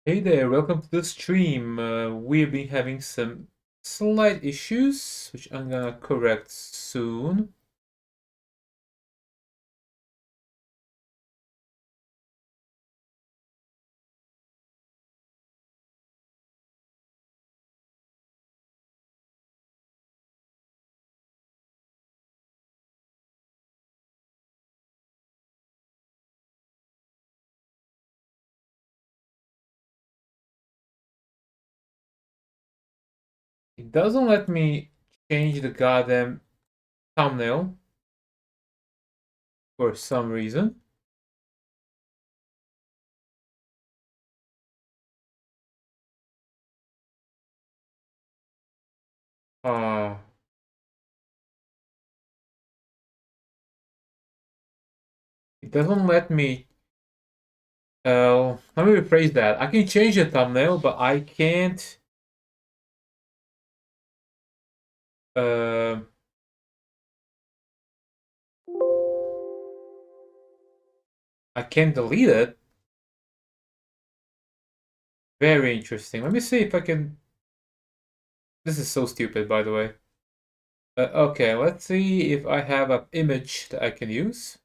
Hey there, welcome to the stream. We've been having some slight issues, which I'm gonna correct soon. It doesn't let me change the goddamn thumbnail for some reason. Uh, it doesn't let me. Let me rephrase that. I can change the thumbnail, but I can't. Uh, I can't delete it. Very interesting. Let me see if I can. This is so stupid, by the way. Okay, let's see if I have an image that I can use.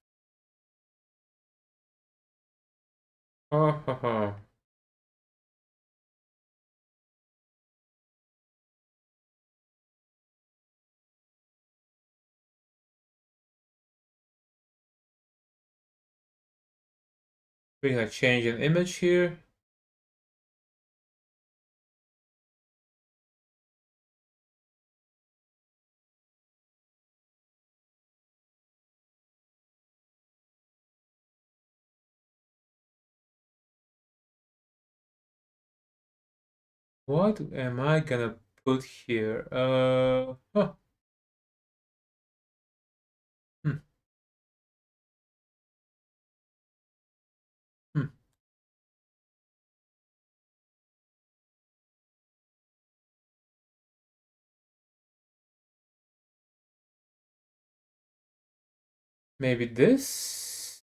Oh, we're gonna change an image here. What am I gonna put here? Hmm, hmm. Maybe this?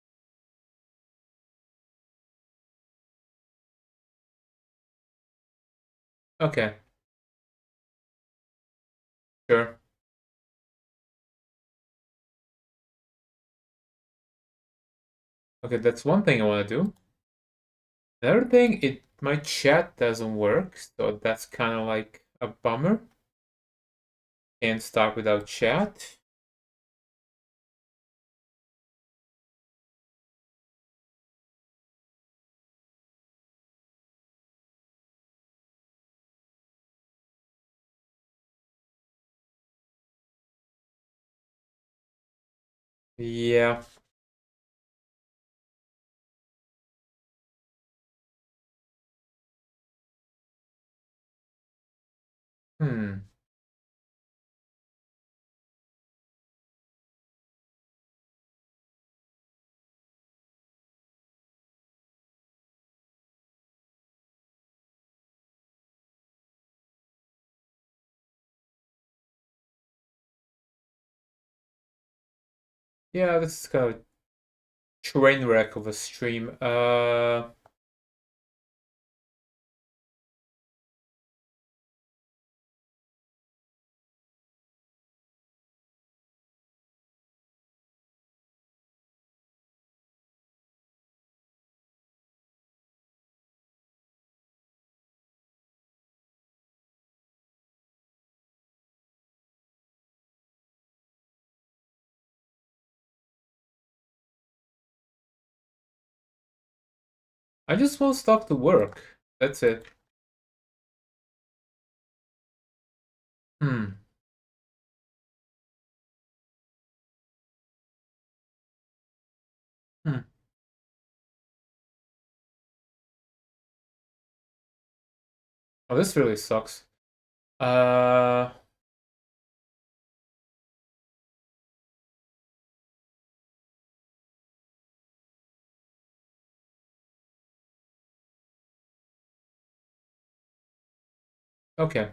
Okay, sure. Okay, that's one thing I wanna do. Another thing, my chat doesn't work, so that's kind of like a bummer. Can't start without chat. Yeah. Hmm. Yeah, this is kind of a train wreck of a stream. I just want stuff to work. That's it. Hmm. Hmm. Oh, this really sucks. Uh, okay.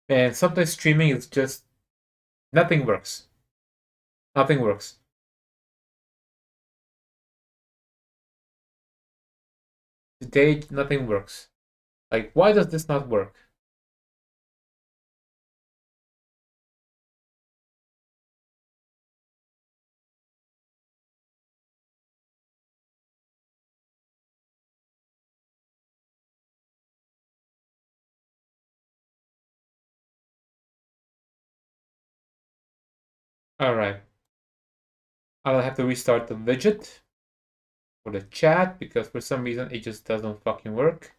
And sometimes streaming is just nothing works. Nothing works. today nothing works. Like, why does this not work? Alright. I'll have to restart the widget for the chat because for some reason it just doesn't fucking work.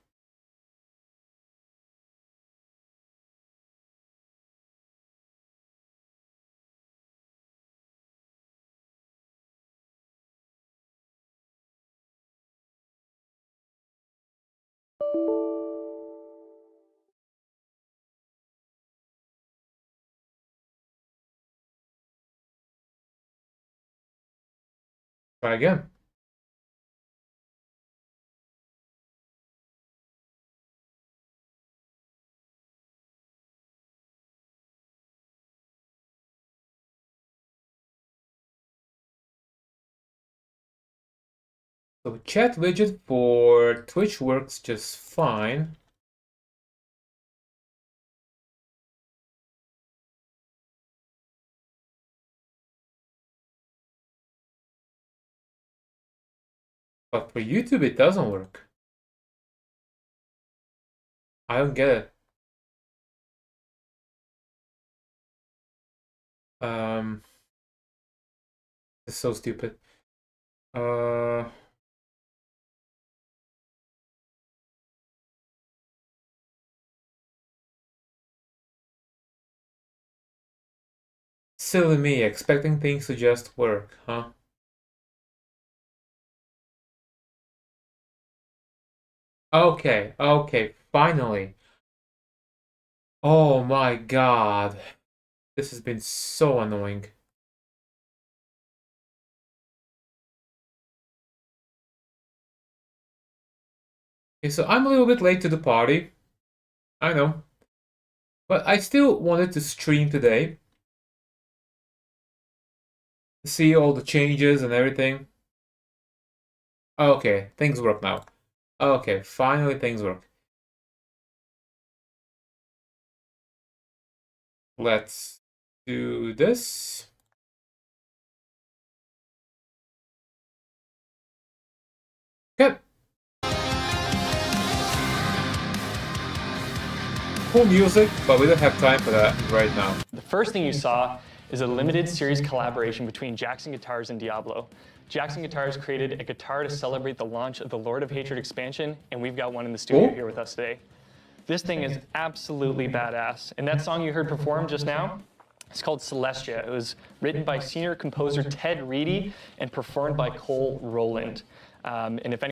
Try again. So chat widget for Twitch works just fine. But for YouTube it doesn't work. I don't get it. It's so stupid. Silly me, expecting things to just work, huh? Okay, okay, finally. Oh my god. This has been so annoying. Okay, so I'm a little bit late to the party. I know. But I still wanted to stream today. See all the changes and everything. Okay, things work now. Okay, finally things work. Let's do this. Okay. Cool music, but we don't have time for that right now. The first thing you saw is a limited series collaboration between Jackson Guitars and Diablo. Jackson Guitars created a guitar to celebrate the launch of the Lord of Hatred expansion, and we've got one in the studio here with us today. This thing is absolutely badass, and that song you heard performed just now, it's called Celestia. It was written by senior composer Ted Reedy and performed by Cole Rowland. And if any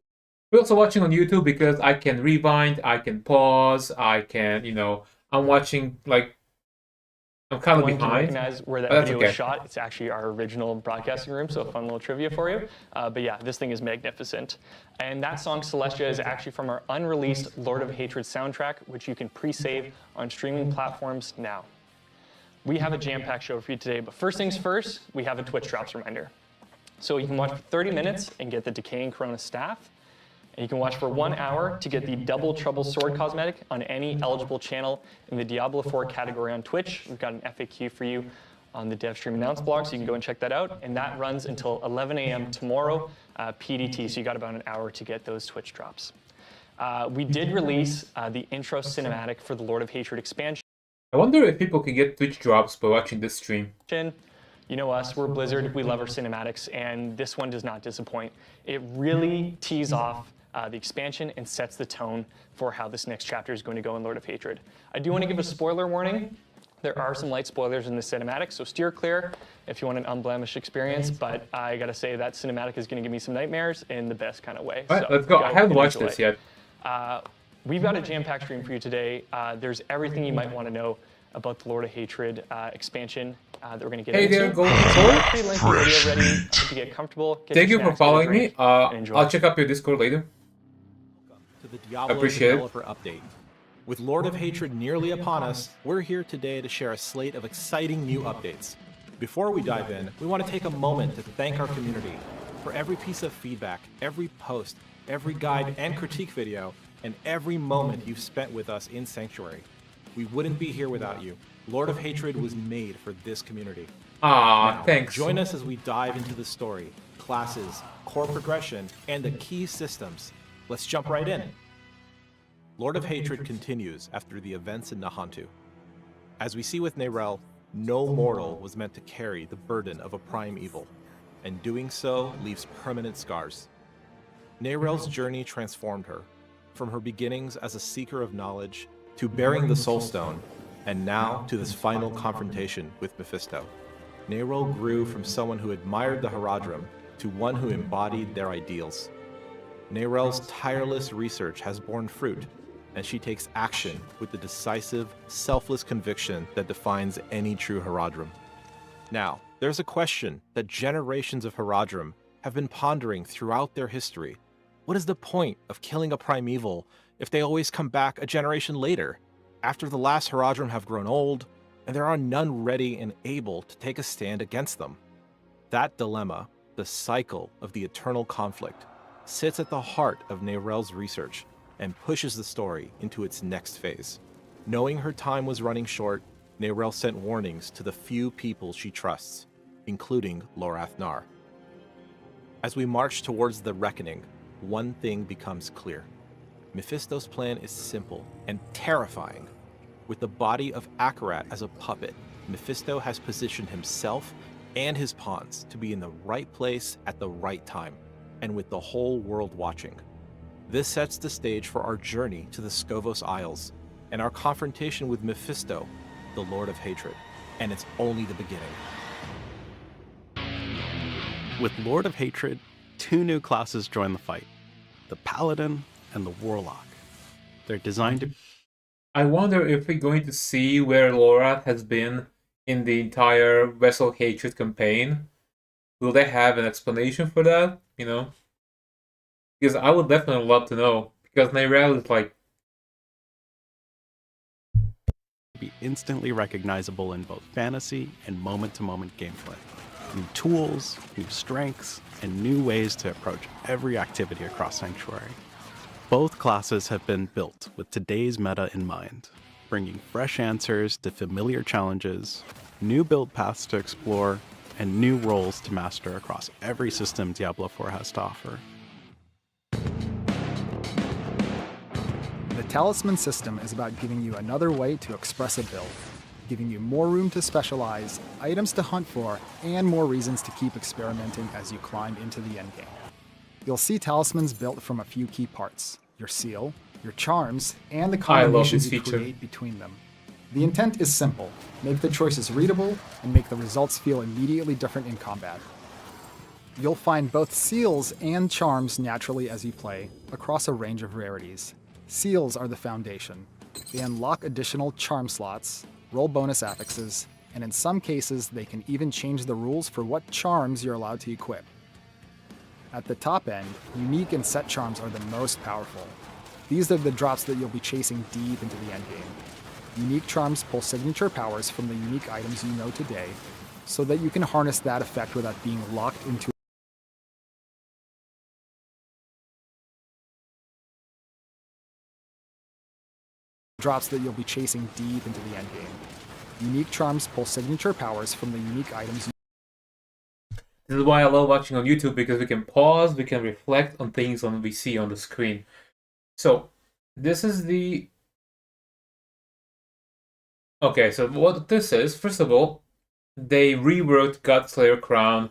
We're also watching on YouTube because I can rewind, I can pause, I can, I'm watching, like, I'm kind of behind. Can recognize where that video was shot. It's actually our original broadcasting room, so a fun little trivia for you. But yeah, this thing is magnificent. And that song, Celestia, is actually from our unreleased Lord of Hatred soundtrack, which you can pre-save on streaming platforms now. We have a jam-packed show for you today, but first things first, we have a Twitch Drops reminder. So you can watch for 30 minutes and get the Decaying Corona staff. And you can watch for 1 hour to get the Double Trouble Sword cosmetic on any eligible channel in the Diablo 4 category on Twitch. We've got an FAQ for you on the DevStream Announce blog, so you can go and check that out. And that runs until 11 a.m. tomorrow, PDT, so you got about an hour to get those Twitch drops. We did release the intro cinematic for the Lord of Hatred expansion. I wonder if people can get Twitch drops by watching this stream. You know us, we're Blizzard, we love our cinematics, and this one does not disappoint. It really tees off the expansion and sets the tone for how this next chapter is going to go in Lord of Hatred. I do want to give a spoiler warning. There are some light spoilers in the cinematic, so steer clear if you want an unblemished experience, but I gotta say that cinematic is gonna give me some nightmares in the best kind of way. All right, let's go. I haven't watched this yet. We've got a jam-packed stream for you today. There's everything you might want to know about the Lord of Hatred expansion that we're going to get into. Hey there, Golden Pretty lengthy video ready to get comfortable. Thank you for following me. I'll check up your Discord later. Welcome to the Diablo Developer Update. With Lord of Hatred nearly upon us, we're here today to share a slate of exciting new updates. Before we dive in, we want to take a moment to thank our community for every piece of feedback, every post, every guide and critique video, and every moment you've spent with us in Sanctuary. We wouldn't be here without you. Lord of Hatred was made for this community. Now, Thanks. join us as we dive into the story, classes, core progression, and the key systems. Let's jump right in. Lord of Hatred continues after the events in Nahantu. As we see with Neyrelle, no mortal was meant to carry the burden of a prime evil, and doing so leaves permanent scars. Neyrelle's journey transformed her, from her beginnings as a seeker of knowledge, to bearing the Soul Stone, and now to this final confrontation with Mephisto. Neyrelle grew from someone who admired the Haradrim to one who embodied their ideals. Neyrelle's tireless research has borne fruit, and she takes action with the decisive, selfless conviction that defines any true Haradrim. Now, there's a question that generations of Haradrim have been pondering throughout their history. What is the point of killing a primeval if they always come back a generation later, after the last Haradrim have grown old, and there are none ready and able to take a stand against them? That dilemma, the cycle of the eternal conflict, sits at the heart of Neyrelle's research and pushes the story into its next phase. Knowing her time was running short, Neyrelle sent warnings to the few people she trusts, including Lorath Nar. As we march towards the reckoning, one thing becomes clear. Mephisto's plan is simple and terrifying. With the body of Akarat as a puppet, Mephisto has positioned himself and his pawns to be in the right place at the right time, and with the whole world watching. This sets the stage for our journey to the Scovos Isles, and our confrontation with Mephisto, the Lord of Hatred. And it's only the beginning. With Lord of Hatred, 2 new classes join the fight, the Paladin and the Warlock. They're designed to... I wonder if we're going to see where Lorath has been in the entire Vessel Hatred campaign. Will they have an explanation for that, you know? Because I would definitely love to know, because Neyrelle is like... be instantly recognizable in both fantasy and moment-to-moment gameplay. New tools, new strengths, and new ways to approach every activity across Sanctuary. Both classes have been built with today's meta in mind, bringing fresh answers to familiar challenges, new build paths to explore, and new roles to master across every system Diablo 4 has to offer. The Talisman system is about giving you another way to express a build, giving you more room to specialize, items to hunt for, and more reasons to keep experimenting as you climb into the endgame. You'll see talismans built from a few key parts: your seal, your charms, and the combinations you create between them. The intent is simple: make the choices readable and make the results feel immediately different in combat. You'll find both seals and charms naturally as you play, across a range of rarities. Seals are the foundation. They unlock additional charm slots, roll bonus affixes, and in some cases they can even change the rules for what charms you're allowed to equip. At the top end, unique and set charms are the most powerful. These are the drops that you'll be chasing deep into the endgame. Unique charms pull signature powers from the unique items you know today, so that you can harness that effect without being locked into drops that you'll be chasing deep into the endgame. Unique charms pull signature powers from the unique items. This is why I love watching on YouTube, because we can pause, we can reflect on things we see on the screen. So, this is the... Okay, so what this is, first of all, they reworked Godslayer Crown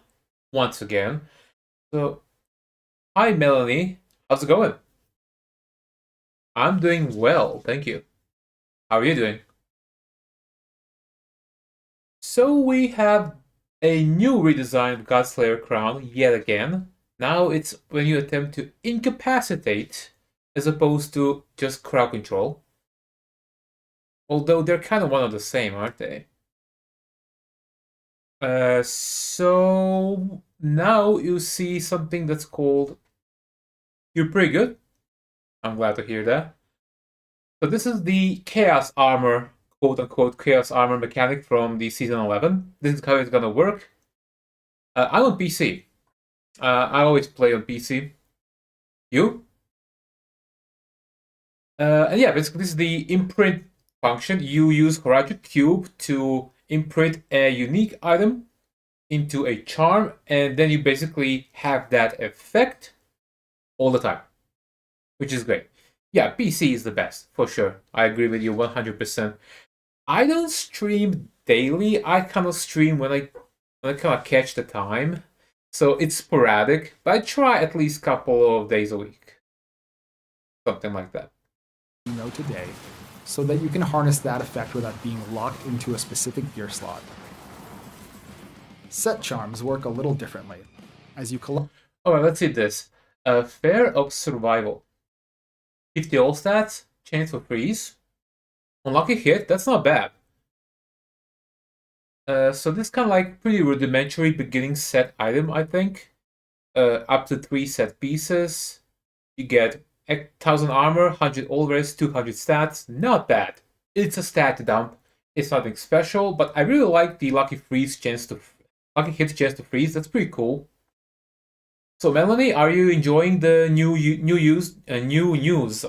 once again. So, hi Melanie, how's it going? I'm doing well, thank you. How are you doing? So we have a new redesign of Godslayer Crown yet again. Now it's when you attempt to incapacitate as opposed to just crowd control. Although they're kind of one and the same, aren't they? So now you see something that's called... You're pretty good. I'm glad to hear that. So this is the Chaos Armor, quote-unquote Chaos Armor mechanic from the Season 11. This is how it's gonna work. I'm on PC. I always play on PC. You? And yeah, basically this is the imprint function. You use Horadric Cube to imprint a unique item into a charm, and then you basically have that effect all the time, which is great. Yeah, PC is the best, for sure. I agree with you 100%. I don't stream daily. I kind of stream when I kind of catch the time. So it's sporadic, but I try at least a couple of days a week. Something like that. You know today, so that you can harness that effect without being locked into a specific gear slot. Set charms work a little differently. As you collect... Alright, let's see this. Fair of Survival. 50 all stats, chance for freeze. Unlucky hit, that's not bad. So this is kind of like pretty rudimentary beginning set item, I think. Up to 3 set pieces. You get 1000 armor, 100 all res, 200 stats. Not bad. It's a stat dump. It's nothing special, but I really like the lucky hit chance to freeze. That's pretty cool. So Melanie, are you enjoying the new news?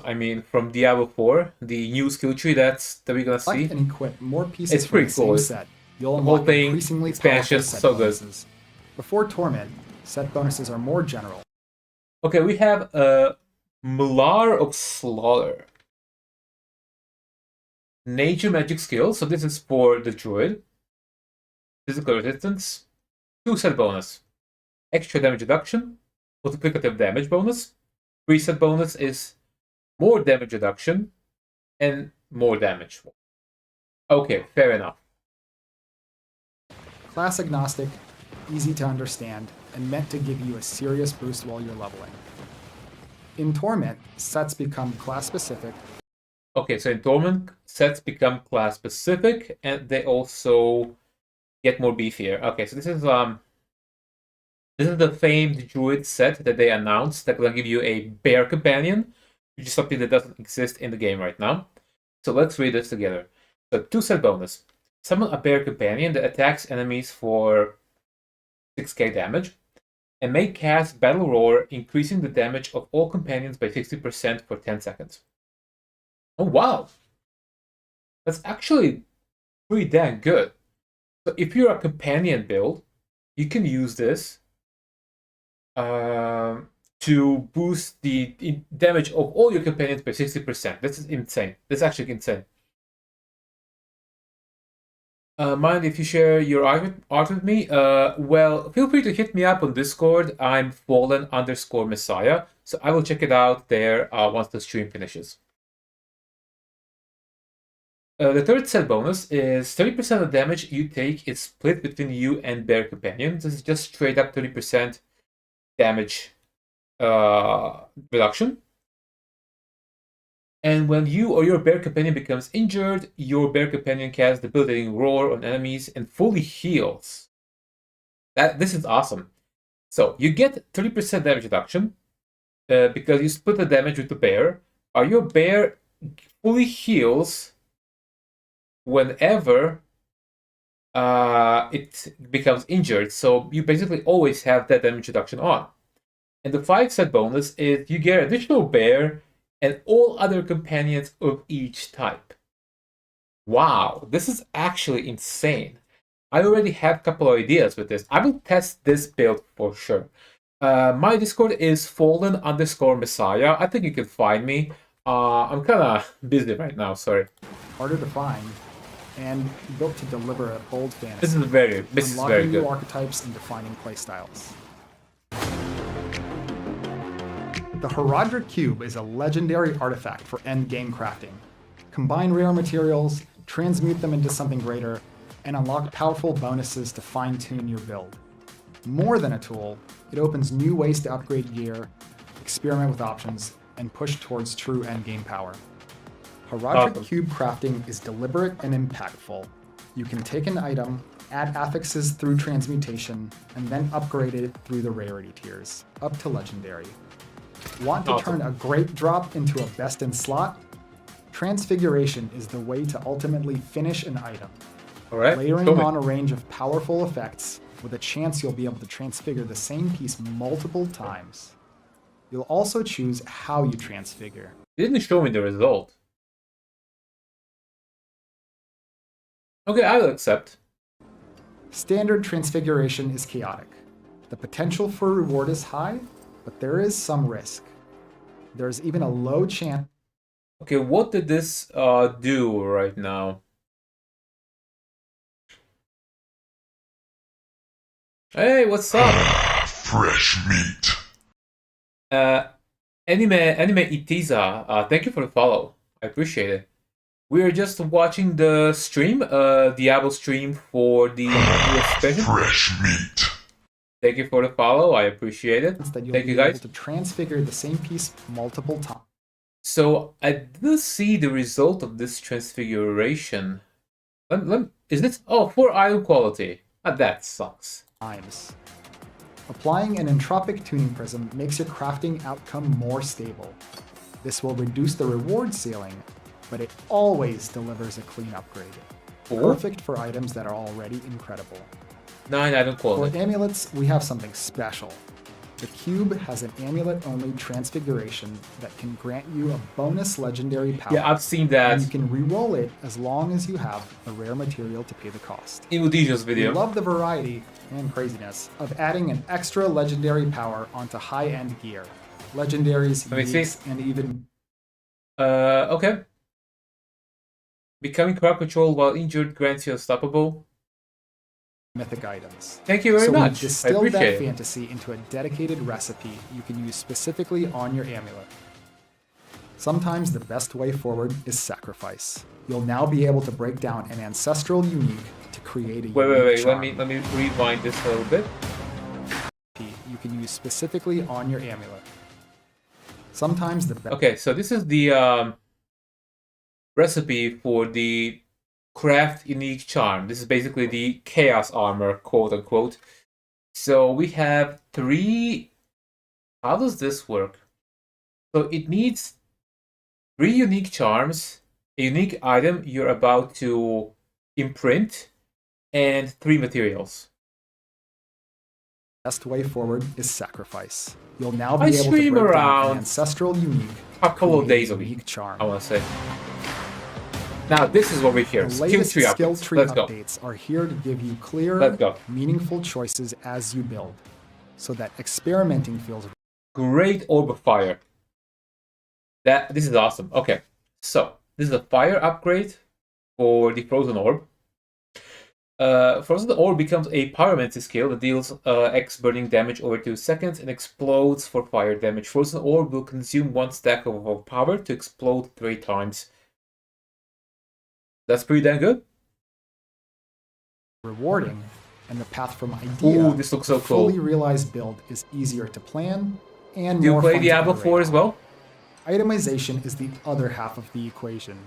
I mean, from Diablo 4, the new skill tree that we're gonna see. And equip more pieces it's pretty from cool. the same set. You'll the whole unlock thing, increasingly expansion, powerful set so good. bonuses. Before Torment, set bonuses are more general. Okay, we have Mular of Slaughter. Nature magic skill. So this is for the druid. Physical resistance. 2 set bonus. Extra damage reduction. Multiplicative damage bonus. 3 set bonus is more damage reduction and more damage. Okay, fair enough. Class agnostic, easy to understand, and meant to give you a serious boost while you're leveling. In Torment, sets become class specific. Okay, so in Torment, sets become class specific, and they also get more beefier. Okay, so this is the famed druid set that they announced that will give you a bear companion, which is something that doesn't exist in the game right now. So let's read this together. So 2 set bonus. Summon a bear companion that attacks enemies for 6k damage, and may cast Battle Roar, increasing the damage of all companions by 60% for 10 seconds. Oh wow! That's actually pretty dang good. So if you're a companion build, you can use this to boost the damage of all your companions by 60%. This is insane. This is actually insane. Mind if you share your art with me? Well, feel free to hit me up on Discord. I'm fallen_messiah, so I will check it out there once the stream finishes. The third set bonus is 30% of damage you take is split between you and bear companions. This is just straight up 30% damage reduction. And when you or your bear companion becomes injured, your bear companion casts debilitating roar on enemies and fully heals. This is awesome. So you get 30% damage reduction because you split the damage with the bear. Your bear fully heals whenever it becomes injured. So you basically always have that damage reduction on. And the 5 set bonus is you get additional bear and all other companions of each type. Wow, this is actually insane. I already have a couple of ideas with this. I will test this build for sure. My Discord is fallen_messiah. I think you can find me. I'm kind of busy right now, sorry. Harder to find, and built to deliver a bold fantasy. This is very unlocking good. New archetypes and defining playstyles. The Horadric Cube is a legendary artifact for endgame crafting. Combine rare materials, transmute them into something greater, and unlock powerful bonuses to fine-tune your build. More than a tool, it opens new ways to upgrade gear, experiment with options, and push towards true endgame power. Horadric Cube crafting is deliberate and impactful. You can take an item, add affixes through transmutation, and then upgrade it through the rarity tiers, up to legendary. Want to turn a great drop into a best in slot? Transfiguration is the way to ultimately finish an item. Alright, layering on a range of powerful effects with a chance you'll be able to transfigure the same piece multiple times. You'll also choose how you transfigure. It didn't show me the result. Okay, I'll accept. Standard transfiguration is chaotic. The potential for reward is high, but there is some risk. There's even a low chance. Okay, what did this do right now? Hey, what's up? Fresh meat. Anime Itiza, thank you for the follow. I appreciate it. We are just watching the stream, Diablo stream for the US special. Fresh meat. Thank you for the follow. I appreciate it. That you'll Thank be you, guys. able to transfigure the same piece multiple times. So I didn't see the result of this transfiguration. Is this? Oh, 4 item quality. That sucks. Applying an entropic tuning prism makes your crafting outcome more stable. This will reduce the reward ceiling, but it always delivers a clean upgrade. Perfect for items that are already incredible. 9 item quality. For amulets, we have something special. The cube has an amulet-only transfiguration that can grant you a bonus legendary power. Yeah, I've seen that. And you can re-roll it as long as you have a rare material to pay the cost. In Udijah's video. We love the variety and craziness of adding an extra legendary power onto high-end gear. Legendaries, uniques, and even... Okay. Becoming crowd control while injured grants you unstoppable. Mythic items. Thank you very much. We've distilled that fantasy into a dedicated recipe you can use specifically on your amulet. Sometimes the best way forward is sacrifice. You'll now be able to break down an ancestral unique to create a wait. charm. Let me rewind this a little bit. You can use specifically on your amulet. Sometimes the best. Okay, so this is the recipe for the craft unique charm. This is basically the chaos armor, quote unquote. So we have 3. How does this work? So it needs 3 unique charms, a unique item you're about to imprint, and 3 materials. Best way forward is sacrifice. You'll now be able to stream break down around an ancestral unique. A couple of days a unique week, charm. I want to say. Now this is what we hear. The Skill latest tree skill updates. tree Let's go. updates are here to give you clear, Let's go. meaningful choices as you build, so that experimenting feels Great orb of fire. This is awesome. Okay, so this is a fire upgrade for the frozen orb. Frozen orb becomes a pyromancy skill that deals X burning damage over 2 seconds and explodes for fire damage. Frozen orb will consume 1 stack of power to explode 3 times. That's pretty damn good. rewarding, and the path from idea Ooh, this looks so to fully cool. realized build is easier to plan and Do you more play fun to Diablo iterate 4 as on. well? Itemization is the other half of the equation.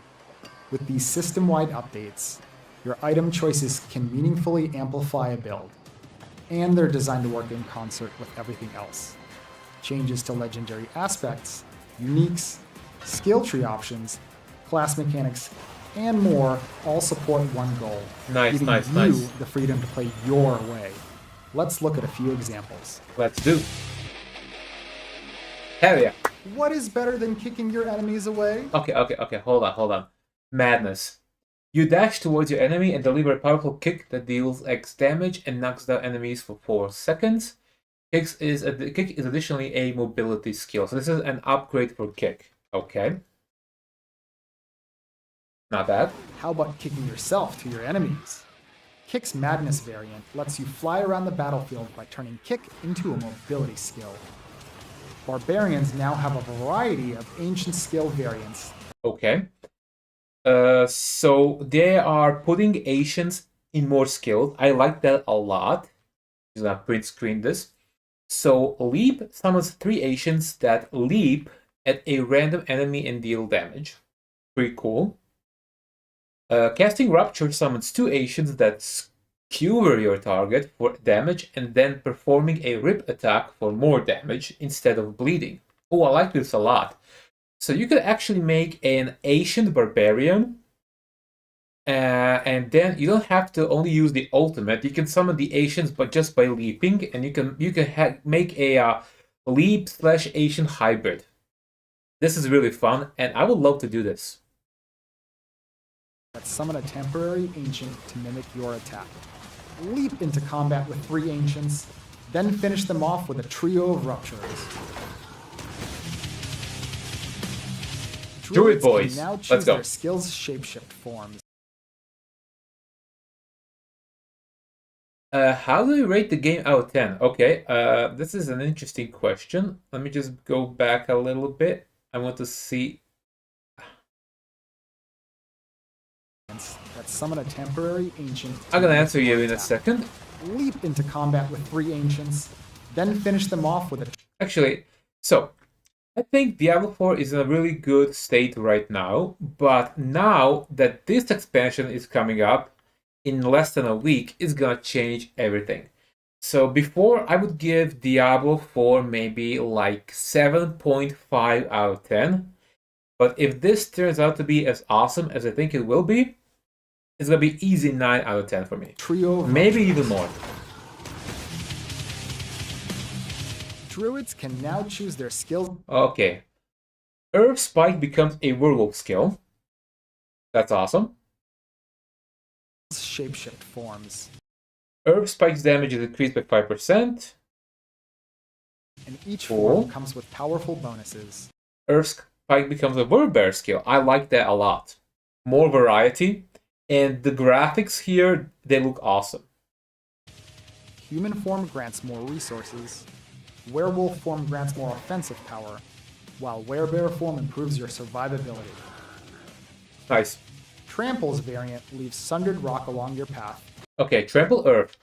With these system-wide updates, your item choices can meaningfully amplify a build, and they're designed to work in concert with everything else. Changes to legendary aspects, uniques, skill tree options, class mechanics, and more all support one goal, giving you the freedom to play your way. Let's look at a few examples. Let's do. Hell yeah. What is better than kicking your enemies away? Okay, hold on. Madness. You dash towards your enemy and deliver a powerful kick that deals X damage and knocks down enemies for 4 seconds. Kick is additionally a mobility skill, so this is an upgrade for kick. Okay. Not bad. How about kicking yourself to your enemies? Kick's Madness variant lets you fly around the battlefield by turning kick into a mobility skill. Barbarians now have a variety of ancient skill variants. Okay. So they are putting Asians in more skills. I like that a lot. I'm gonna print screen this. So Leap summons 3 Asians that leap at a random enemy and deal damage. Pretty cool. Casting Rupture summons 2 Asians that skewer your target for damage and then performing a rip attack for more damage instead of bleeding. Oh, I like this a lot. So you could actually make an Ancient Barbarian, and then you don't have to only use the ultimate. You can summon the Asians, but just by leaping, and you can make a Leap/Ancient hybrid. This is really fun, and I would love to do this. Let's summon a temporary ancient to mimic your attack. Leap into combat with 3 ancients, then finish them off with a trio of ruptures. Druid boys, can now choose let's go. their skills' shapeshift forms. How do you rate the game out of 10? Okay, this is an interesting question. Let me just go back a little bit. I want to see. Let's summon a temporary ancient. I'm gonna answer you in a second. Leap into combat with 3 ancients, then finish them off with a. Actually, so I think Diablo 4 is in a really good state right now, but now that this expansion is coming up in less than a week, it's gonna change everything. So before, I would give Diablo 4 maybe like 7.5 out of 10. But if this turns out to be as awesome as I think it will be, it's gonna be easy 9 out of 10 for me. Trio. Maybe even more. Druids can now choose their skills. Okay. Earth Spike becomes a werewolf skill. That's awesome. Shapeshift forms. Earth Spike's damage is increased by 5%. And each Cool. form comes with powerful bonuses. Earth Spike becomes a Werebear skill. I like that a lot. More variety. And the graphics here, they look awesome. Human form grants more resources. Werewolf form grants more offensive power, while Werebear form improves your survivability. Nice. Trample's variant leaves sundered rock along your path. Okay, Trample Earth.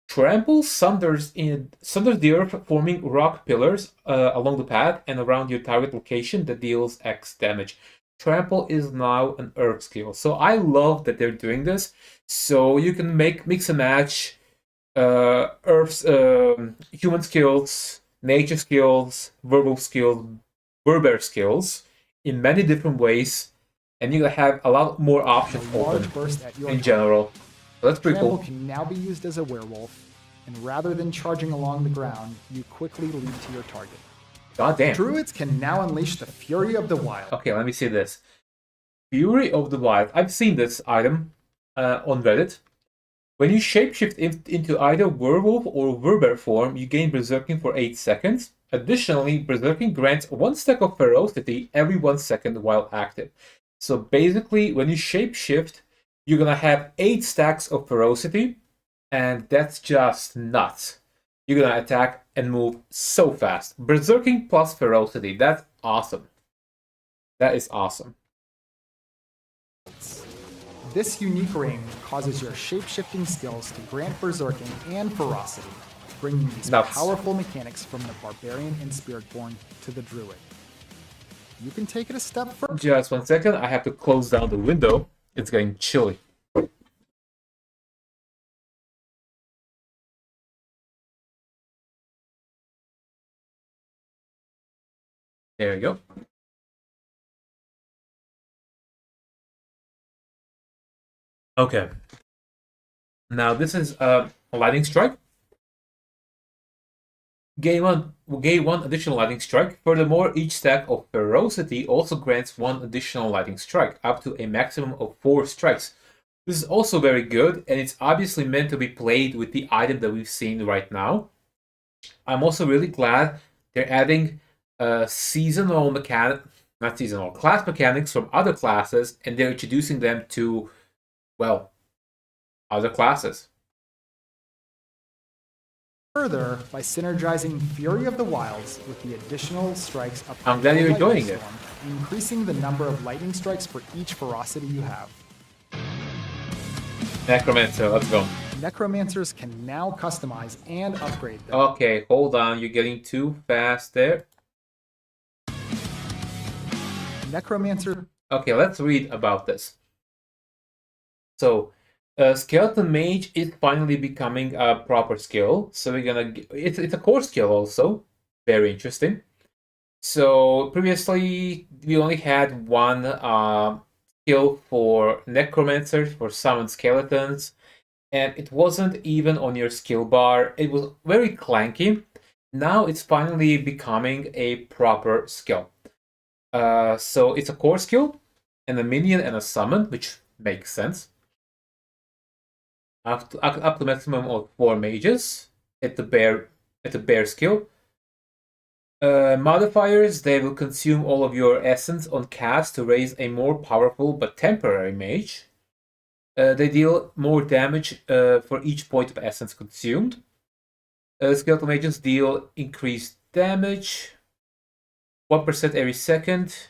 Trample sunders the earth, forming rock pillars along the path and around your target location that deals X damage. Trample is now an earth skill. So I love that they're doing this. So you can mix and match earth's human skills, nature skills, werewolf skills, Werebear skills in many different ways. And you're gonna have a lot more options open Burst at your in general. So that's pretty Trample cool. can now be used as a werewolf, and rather than charging along the ground, you quickly leap to your target. God damn. Druids can now unleash the Fury of the Wild. Okay, let me see this. Fury of the Wild. I've seen this item on Reddit. When you shapeshift into either werewolf or Werebear form, you gain Berserking for 8 seconds. Additionally, Berserking grants 1 stack of ferocity every 1 second while active. So basically, when you shapeshift, you're gonna have 8 stacks of ferocity, and that's just nuts. You're gonna attack and move so fast. Berserking plus ferocity, that's awesome. That is awesome. This unique ring causes your shape-shifting skills to grant Berserking and Ferocity, bringing these Nuts. powerful mechanics from the Barbarian and Spiritborn to the Druid. You can take it a step further. Just 1 second, I have to close down the window. It's getting chilly. There we go. Okay. Now this is a lightning strike. Gain one additional lightning strike. Furthermore, each stack of ferocity also grants 1 additional lightning strike, up to a maximum of 4 strikes. This is also very good, and it's obviously meant to be played with the item that we've seen right now. I'm also really glad they're adding class mechanics from other classes, and they're introducing them to, well, other classes. Further by synergizing Fury of the Wilds with the additional strikes up. I'm glad you're enjoying it. Increasing the number of lightning strikes for each ferocity you have. Necromancer, let's go. Necromancers can now customize and upgrade them. Okay, hold on, you're getting too fast there. Necromancer. Okay, let's read about this. So, Skeleton Mage is finally becoming a proper skill. So we're gonna. It's a core skill also. Very interesting. So previously we only had one skill for Necromancers for summon skeletons, and it wasn't even on your skill bar. It was very clanky. now it's finally becoming a proper skill. So it's a core skill, and a minion and a summon, which makes sense. Up to maximum of 4 mages at the bear skill. Modifiers, they will consume all of your essence on cast to raise a more powerful but temporary mage. They deal more damage for each point of essence consumed. Skeletal mages deal increased damage, 1% every second,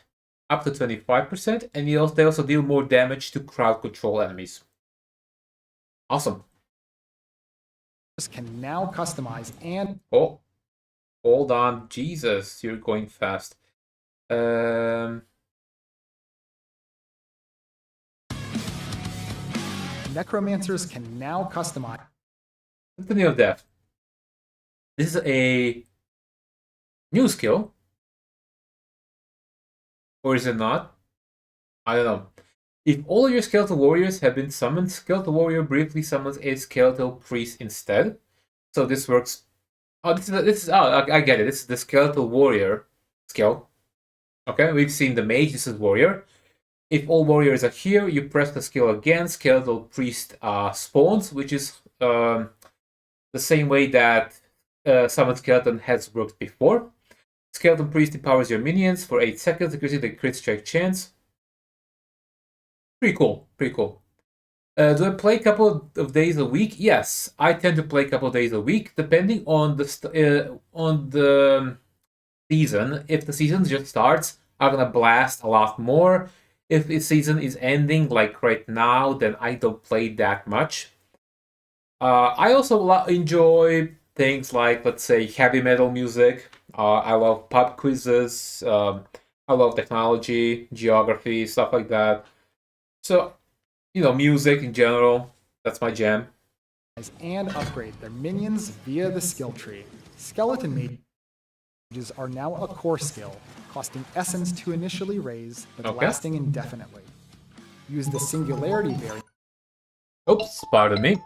up to 25%, and they also deal more damage to crowd control enemies. Awesome. Can now customize and Oh, hold on, Jesus, you're going fast. necromancers can now customize. Symphony of Death. This is a new skill. Or is it not? I don't know. If all your skeletal warriors have been summoned, skeletal warrior briefly summons a skeletal priest instead. So this works. Oh, this is I get it. This is the skeletal warrior skill. Okay, we've seen the mage. This is warrior. If all warriors are here, you press the skill again. Skeletal priest spawns, which is the same way that summon skeleton has worked before. Skeleton priest empowers your minions for 8 seconds, increasing the crit strike chance. Pretty cool. Pretty cool. Do I play a couple of days a week? Yes, I tend to play a couple of days a week, depending on the season. If the season just starts, I'm gonna blast a lot more. If the season is ending, like right now, then I don't play that much. I also enjoy things like, let's say, heavy metal music. I love pub quizzes. I love technology, geography, stuff like that. So, music in general, that's my jam. And upgrade their minions via the skill tree. Skeleton mages are now a core skill, costing essence to initially raise, but lasting indefinitely. Use the singularity variant. Oops, pardon me.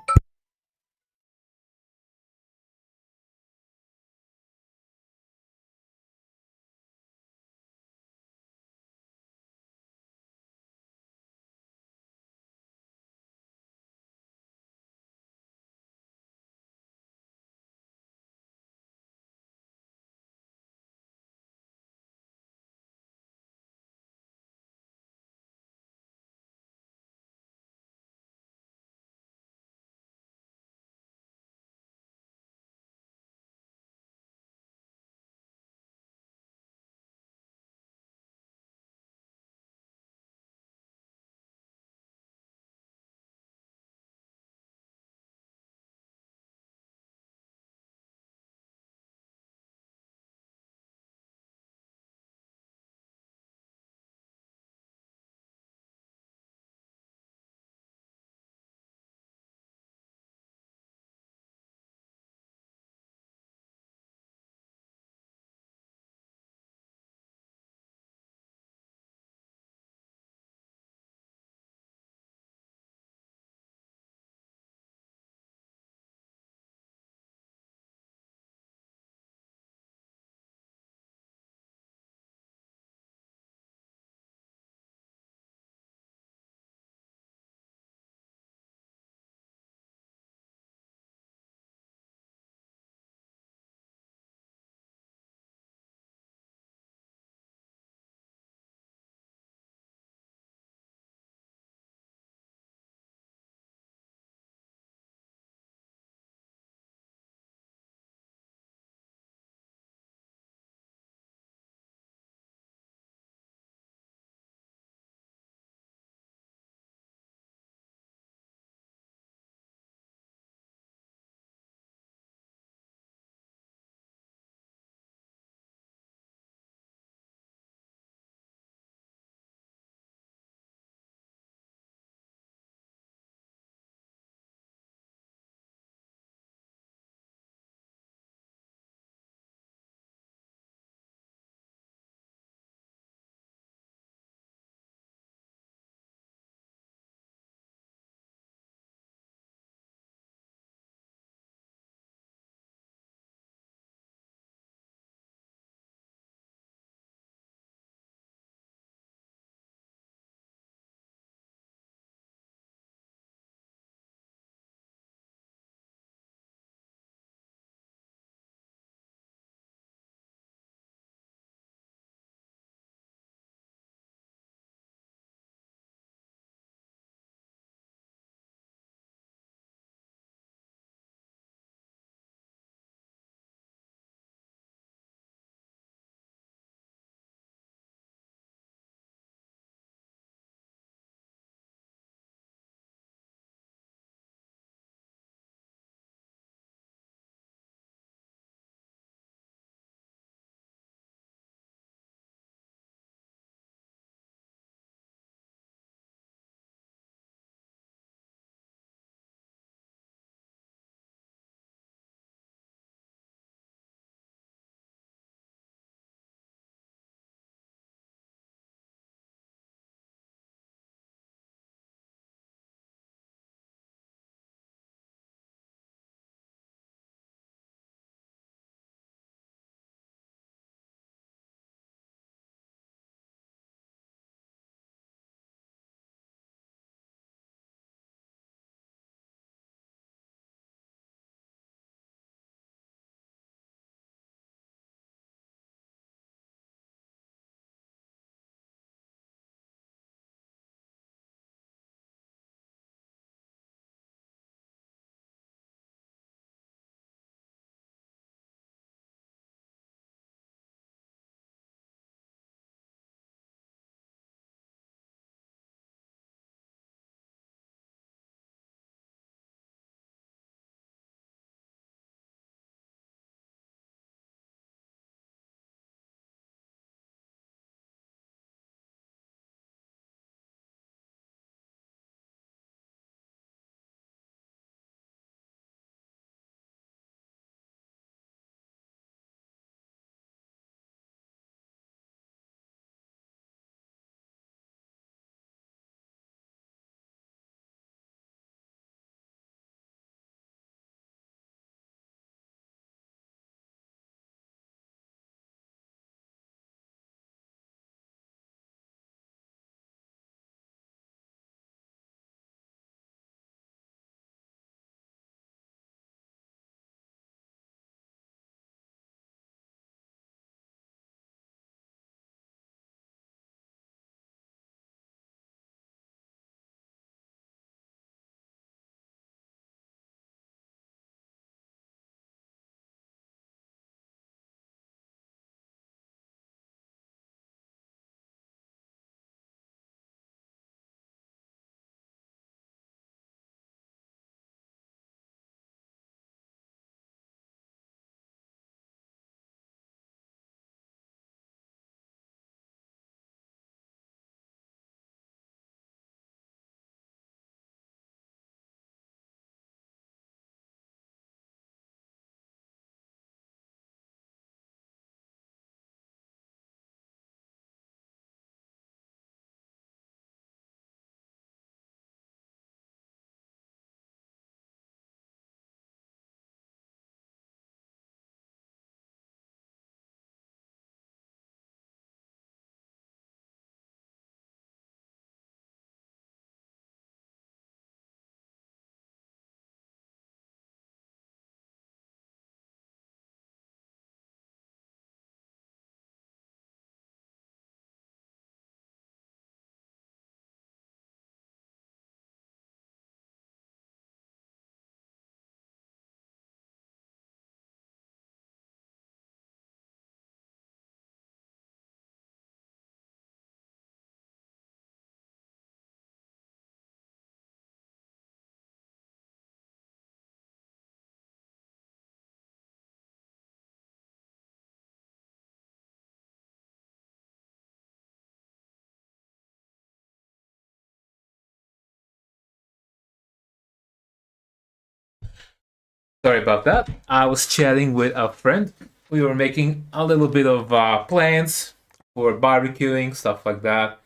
Sorry about that. I was chatting with a friend. We were making a little bit of plans for barbecuing, stuff like that.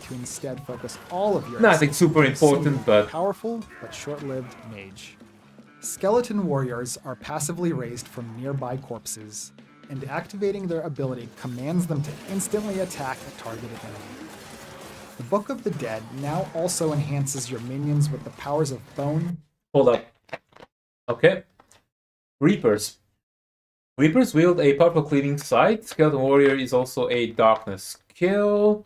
To instead focus all of your Nothing super efforts on a important, single, but powerful but short-lived mage. Skeleton warriors are passively raised from nearby corpses, and activating their ability commands them to instantly attack a targeted enemy. The Book of the Dead now also enhances your minions with the powers of bone. hold up. Okay. Reapers. Reapers wield a powerful cleaving sight. Skeleton warrior is also a darkness skill.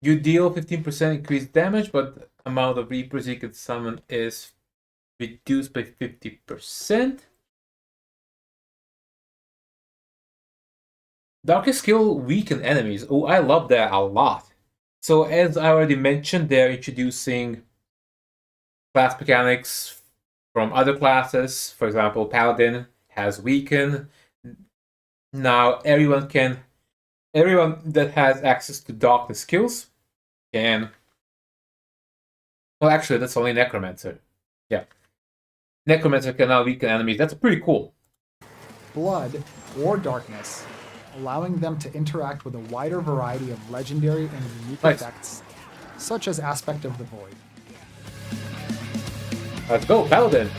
You deal 15% increased damage, but amount of Reapers you can summon is reduced by 50%. Darkest skill weaken enemies. Oh, I love that a lot. So as I already mentioned, they're introducing class mechanics from other classes. For example, Paladin has weaken. Now everyone that has access to darkness skills can. Well, actually, that's only Necromancer. Yeah. Necromancer can now weaken enemies. That's pretty cool. Blood or darkness, allowing them to interact with a wider variety of legendary and unique Nice. effects, such as Aspect of the Void. Let's go, Paladin.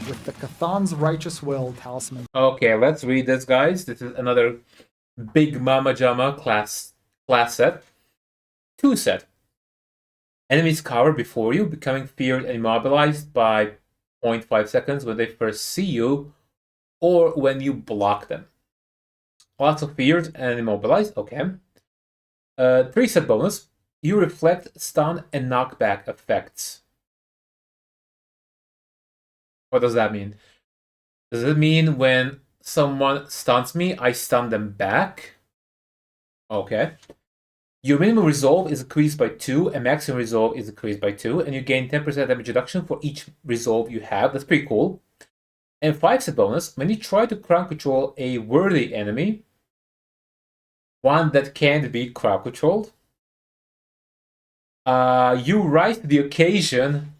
With the Cathan's Righteous Will talisman. Okay, let's read this, guys. This is another Big Mama Jama class set. 2 set. Enemies cower before you, becoming feared and immobilized by 0.5 seconds when they first see you, or when you block them. Lots of feared and immobilized. Okay. 3 set bonus. You reflect stun and knockback effects. What does that mean? Does it mean when someone stuns me, I stun them back? Okay. Your minimum resolve is increased by 2, and maximum resolve is increased by 2, and you gain 10% damage reduction for each resolve you have. That's pretty cool. And 5 set bonus, when you try to crowd control a worthy enemy, one that can't be crowd controlled, you rise to the occasion,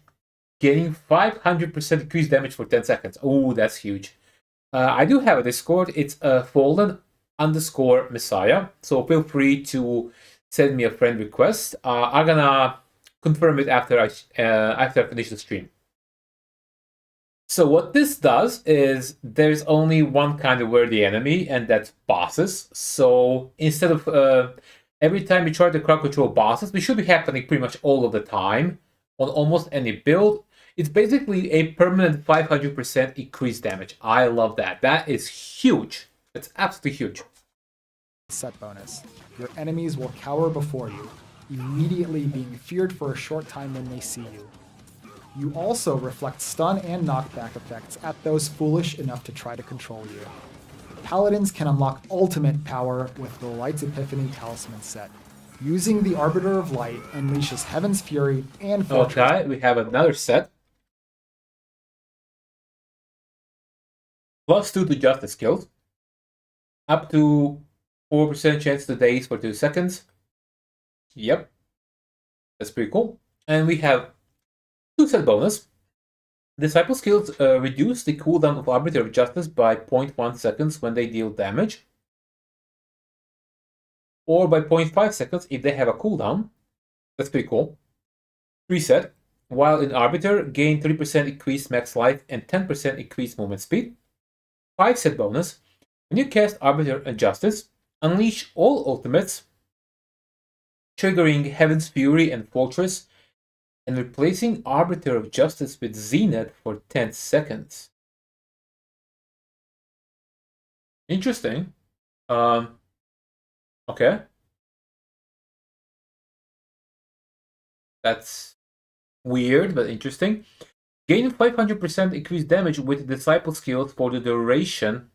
gaining 500% increased damage for 10 seconds. Oh, that's huge. I do have a Discord. It's Fallen_Messiah. So feel free to send me a friend request. I'm gonna confirm it after I finish the stream. So what this does is there's only one kind of worthy enemy, and that's bosses. So instead of every time you try to crowd control bosses, which should be happening pretty much all of the time on almost any build, it's basically a permanent 500% increased damage. I love that. That is huge. It's absolutely huge. Set bonus. Your enemies will cower before you, immediately being feared for a short time when they see you. You also reflect stun and knockback effects at those foolish enough to try to control you. Paladins can unlock ultimate power with the Light's Epiphany Talisman set. Using the Arbiter of Light unleashes Heaven's Fury and Fortress. Okay, we have another set. +2 to Justice skills. Up to 4% chance to daze for 2 seconds. Yep. That's pretty cool. And we have 2 set bonus. Disciple skills reduce the cooldown of Arbiter of Justice by 0.1 seconds when they deal damage, or by 0.5 seconds if they have a cooldown. That's pretty cool. 3 set. While in Arbiter, gain 3% increased max life and 10% increased movement speed. 5 set bonus. When you cast Arbiter of Justice, unleash all ultimates, triggering Heaven's Fury and Fortress, and replacing Arbiter of Justice with Zenith for 10 seconds. Interesting. Okay. That's weird, but interesting. Gain 500% increased damage with Disciple skills for the duration.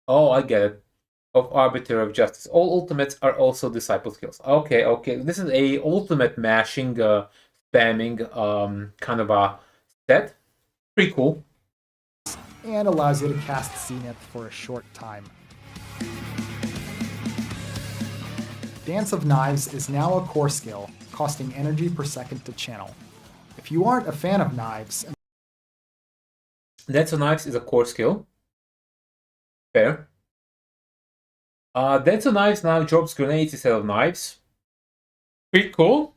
Oh, I get it. Of Arbiter of Justice. All ultimates are also Disciple skills. Okay, okay. This is a ultimate mashing, spamming kind of a set. Pretty cool. And allows you to cast Zenith for a short time. Dance of Knives is now a core skill, costing energy per second to channel. If you aren't a fan of knives... Dance of Knives is a core skill. Fair. Dance of Knives now drops grenades instead of knives. Pretty cool.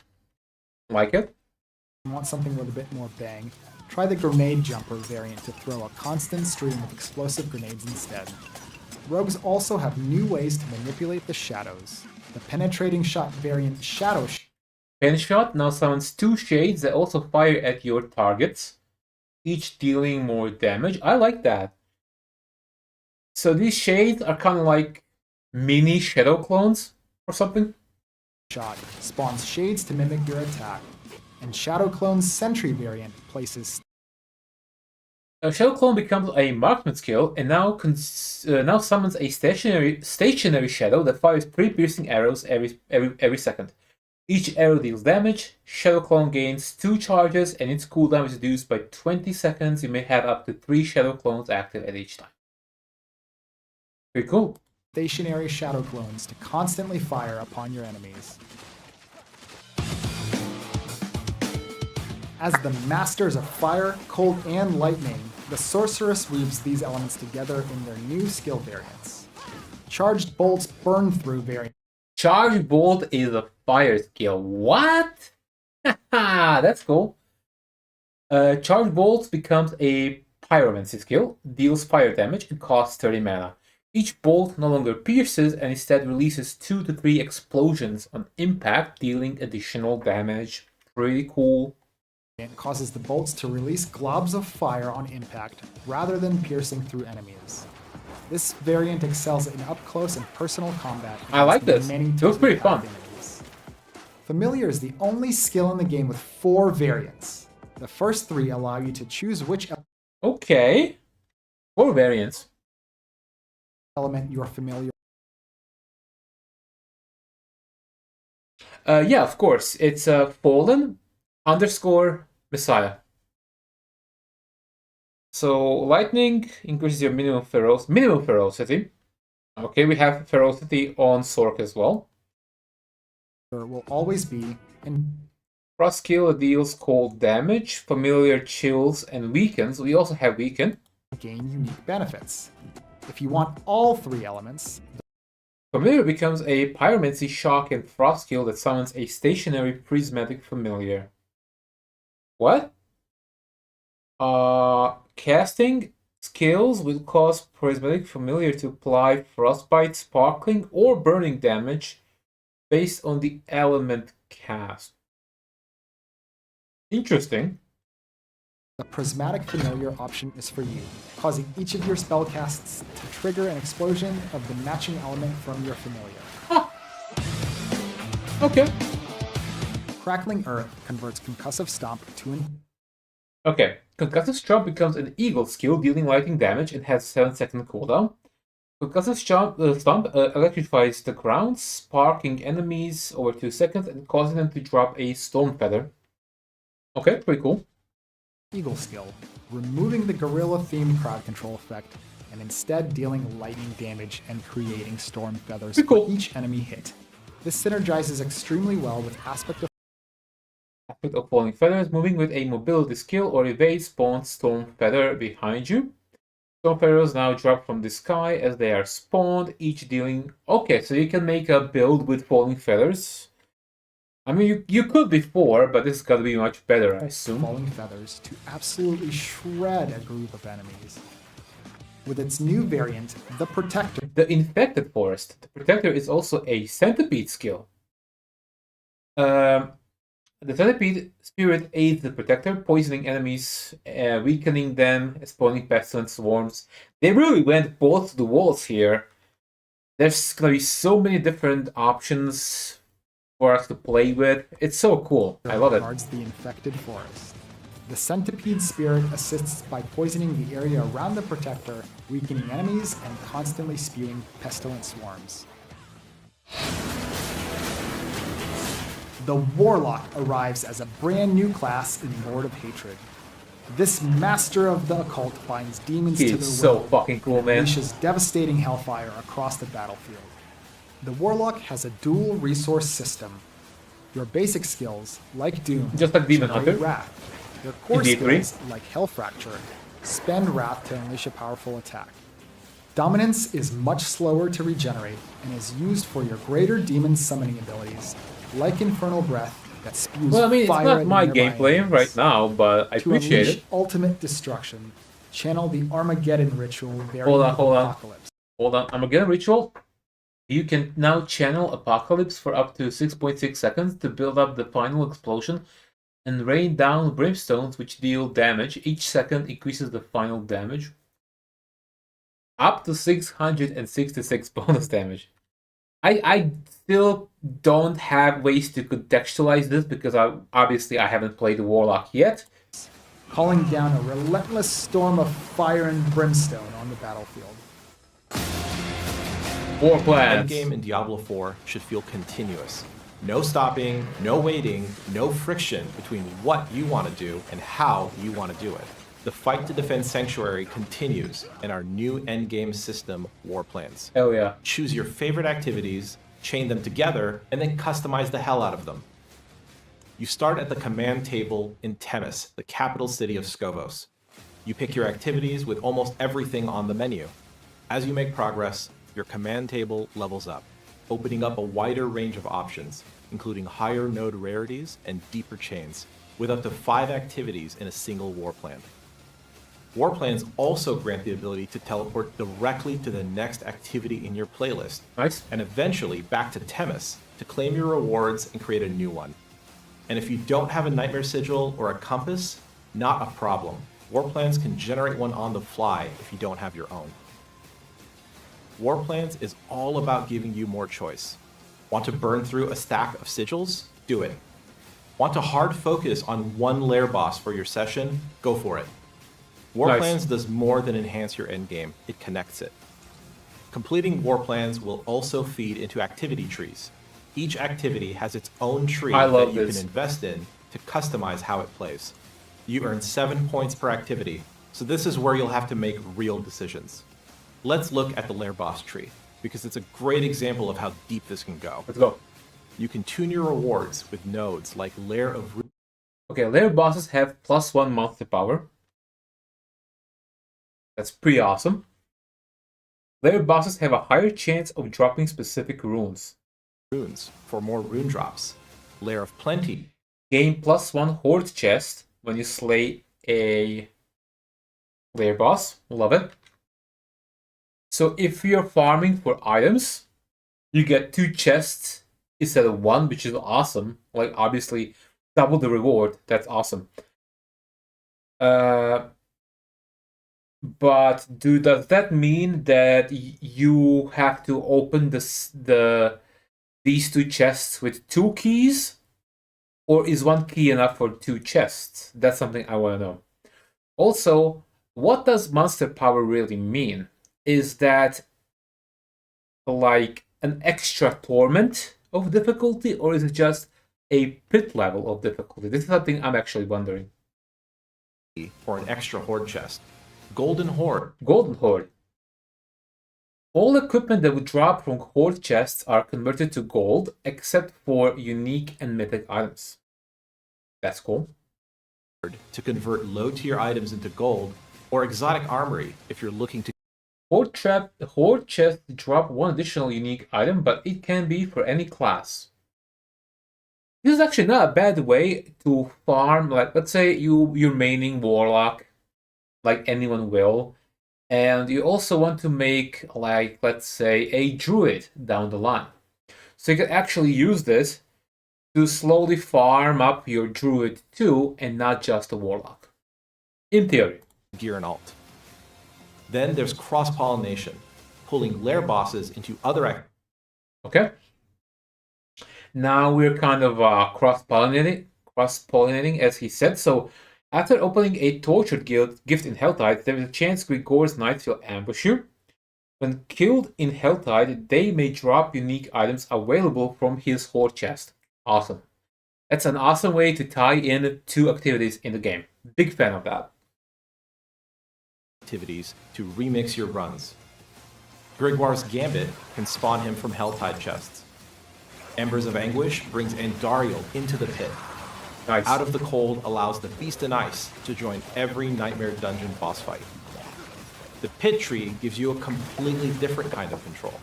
Like it. If you want something with a bit more bang, try the Grenade Jumper variant to throw a constant stream of explosive grenades instead. Rogues also have new ways to manipulate the shadows. The Penetrating Shot variant Shadow Pen Shot now summons 2 shades that also fire at your targets, each dealing more damage. I like that. So these shades are kind of like mini shadow clones or something. Shot spawns shades to mimic your attack, and Shadow Clone's Sentry variant places... A Shadow Clone becomes a marksman skill and now summons a stationary shadow that fires 3 piercing arrows every second. Each arrow deals damage. Shadow Clone gains 2 charges and its cooldown is reduced by 20 seconds. You may have up to 3 Shadow Clones active at each time. Pretty cool. Stationary Shadow Clones to constantly fire upon your enemies. As the masters of fire, cold, and lightning, the sorceress weaves these elements together in their new skill variants. Charged Bolt's Burn Through variant. Charge Bolt is a fire skill. What? Haha, that's cool. Charge Bolt becomes a pyromancy skill, deals fire damage, and costs 30 mana. Each bolt no longer pierces and instead releases 2 to 3 explosions on impact, dealing additional damage. Pretty cool. It causes the bolts to release globs of fire on impact, rather than piercing through enemies. This variant excels in up-close and personal combat. I like this. It was pretty fun. Enemies. Familiar is the only skill in the game with 4 variants. The first 3 allow you to choose which Okay. 4 variants. Element you're familiar. Yeah, of course. It's Fallen _ Messiah. So lightning increases your minimum ferocity. Okay, we have ferocity on Sork as well. There will always be and Frost skill deals cold damage, familiar chills, and weakens. We also have weaken. Gain unique benefits. If you want all 3 elements, Familiar becomes a pyromancy, shock, and frost skill that summons a stationary prismatic familiar. What? Casting skills will cause prismatic familiar to apply frostbite, sparkling, or burning damage based on the element cast. Interesting. the prismatic familiar option is for you, causing each of your spellcasts to trigger an explosion of the matching element from your familiar. Huh. Okay. Crackling Earth converts Concussive Stomp to an... Okay. Concussive Stomp becomes an eagle skill, dealing lightning damage and has 7-second cooldown. Concussive Stomp electrifies the ground, sparking enemies over 2 seconds and causing them to drop a Storm Feather. Okay, pretty cool. Eagle skill, removing the gorilla-themed crowd control effect and instead dealing lightning damage and creating storm feathers cool. for each enemy hit. This synergizes extremely well with Aspect of Falling Feathers. Moving with a mobility skill or evade spawns Storm Feather behind you. Storm Feathers now drop from the sky as they are spawned, each dealing... Okay, so you can make a build with Falling Feathers. I mean, you could before, but this is gotta be much better, I assume. Falling Feathers to absolutely shred a group of enemies. With its new variant, the Protector. The Infected Forest. The Protector is also a Centipede skill. The Centipede Spirit aids the Protector, poisoning enemies, weakening them, spawning pestilent swarms. They really went balls to the walls here. There's gonna be so many different options for us to play with. It's so cool. I love it. Guards the infected forest. The Centipede Spirit assists by poisoning the area around the Protector, weakening enemies, and constantly spewing pestilent swarms. The Warlock arrives as a brand new class in Lord of Hatred. This master of the occult binds demons to their will. So fucking cool, man. Unleashes devastating hellfire across the battlefield. The Warlock has a dual resource system. Your basic skills, like Doom, Just like Demon generate Hunter. Wrath. Your core In D3. skills, like Hell Fracture, spend Wrath to unleash a powerful attack. Dominance is much slower to regenerate and is used for your greater demon summoning abilities, like Infernal Breath that spews Well, I mean, it's fire not at my nearby gameplay enemies. right now, but I To appreciate unleash it. ultimate destruction, channel the Armageddon ritual Hold on, hold on. Apocalypse. Hold on, Armageddon Ritual. You can now channel Apocalypse for up to 6.6 seconds to build up the final explosion and rain down brimstones which deal damage. Each second increases the final damage. Up to 666 bonus damage. I still don't have ways to contextualize this because obviously I haven't played the Warlock yet. Calling down a relentless storm of fire and brimstone on the battlefield. War plans. Endgame in Diablo 4 should feel continuous. No stopping, no waiting, no friction between what you want to do and how you want to do it. The fight to defend Sanctuary continues in our new endgame system, War Plans. Hell yeah. Choose your favorite activities, chain them together, and then customize the hell out of them. You start at the command table in Themis, the capital city of Skovos. You pick your activities with almost everything on the menu. As you make progress, your command table levels up, opening up a wider range of options, including higher node rarities and deeper chains, with up to 5 activities in a single war plan. War plans also grant the ability to teleport directly to the next activity in your playlist, Nice. and eventually back to Themis to claim your rewards and create a new one. And if you don't have a Nightmare Sigil or a Compass, not a problem. War plans can generate one on the fly if you don't have your own. War plans is all about giving you more choice. Want to burn through a stack of sigils? Do it. Want to hard focus on one lair boss for your session? Go for it. War Nice. plans does more than enhance your endgame, it connects it. Completing war plans will also feed into activity trees. Each activity has its own tree I love that you this. can invest in to customize how it plays. You earn 7 points per activity, so this is where you'll have to make real decisions. Let's look at the lair boss tree, because it's a great example of how deep this can go. Let's go. You can tune your rewards with nodes like Lair of Okay, lair bosses have +1 monster power. That's pretty awesome. Lair bosses have a higher chance of dropping specific runes. Runes for more rune drops. Lair of Plenty. Gain +1 horde chest when you slay a lair boss. Love it. So if you're farming for items, you get 2 chests instead of 1, which is awesome. Like, obviously, double the reward. That's awesome. But does that mean that you have to open these 2 chests with 2 keys? Or is 1 key enough for 2 chests? That's something I want to know. Also, what does monster power really mean? Is that like an extra torment of difficulty, or is it just a pit level of difficulty? This is something I'm actually wondering. For an extra horde chest. Golden Horde. Golden Horde. All equipment that would drop from Horde chests are converted to gold, except for unique and mythic items. That's cool. To convert low tier items into gold, or exotic armory if you're looking to Horde chests drop 1 additional unique item, but it can be for any class. This is actually not a bad way to farm. Like, let's say you're maining Warlock, like anyone will, and you also want to make, like, let's say, a Druid down the line. So you can actually use this to slowly farm up your Druid too, and not just a Warlock. In theory. gear and alt. Then there's cross-pollination, pulling lair bosses into other Okay. Now we're kind of cross-pollinating, as he said. So after opening a tortured gift in Helltide, there is a chance Grigor's Knights will ambush you. When killed in Helltide, they may drop unique items available from his horde chest. Awesome. That's an awesome way to tie in 2 activities in the game. Big fan of that. activities to remix your runs. Grégoire's Gambit can spawn him from Helltide chests. Embers of Anguish brings Andariel into the pit. Nice. Out of the Cold allows the Beast in Ice to join every Nightmare Dungeon boss fight. The Pit Tree gives you a completely different kind of control.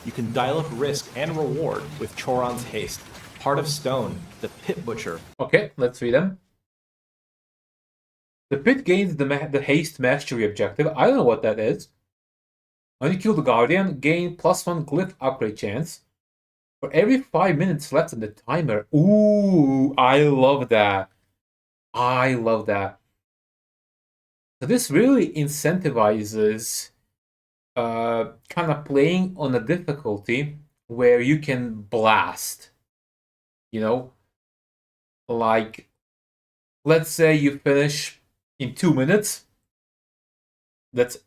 You can dial up risk and reward with Choron's Haste, Heart of Stone, the Pit Butcher. Okay, let's read them. The pit gains the haste mastery objective. I don't know what that is. When you kill the Guardian, gain +1 glyph upgrade chance. For every 5 minutes left on the timer. Ooh, I love that. I love that. So this really incentivizes kind of playing on a difficulty where you can blast. You know? Like, let's say you finish in 2 minutes. That's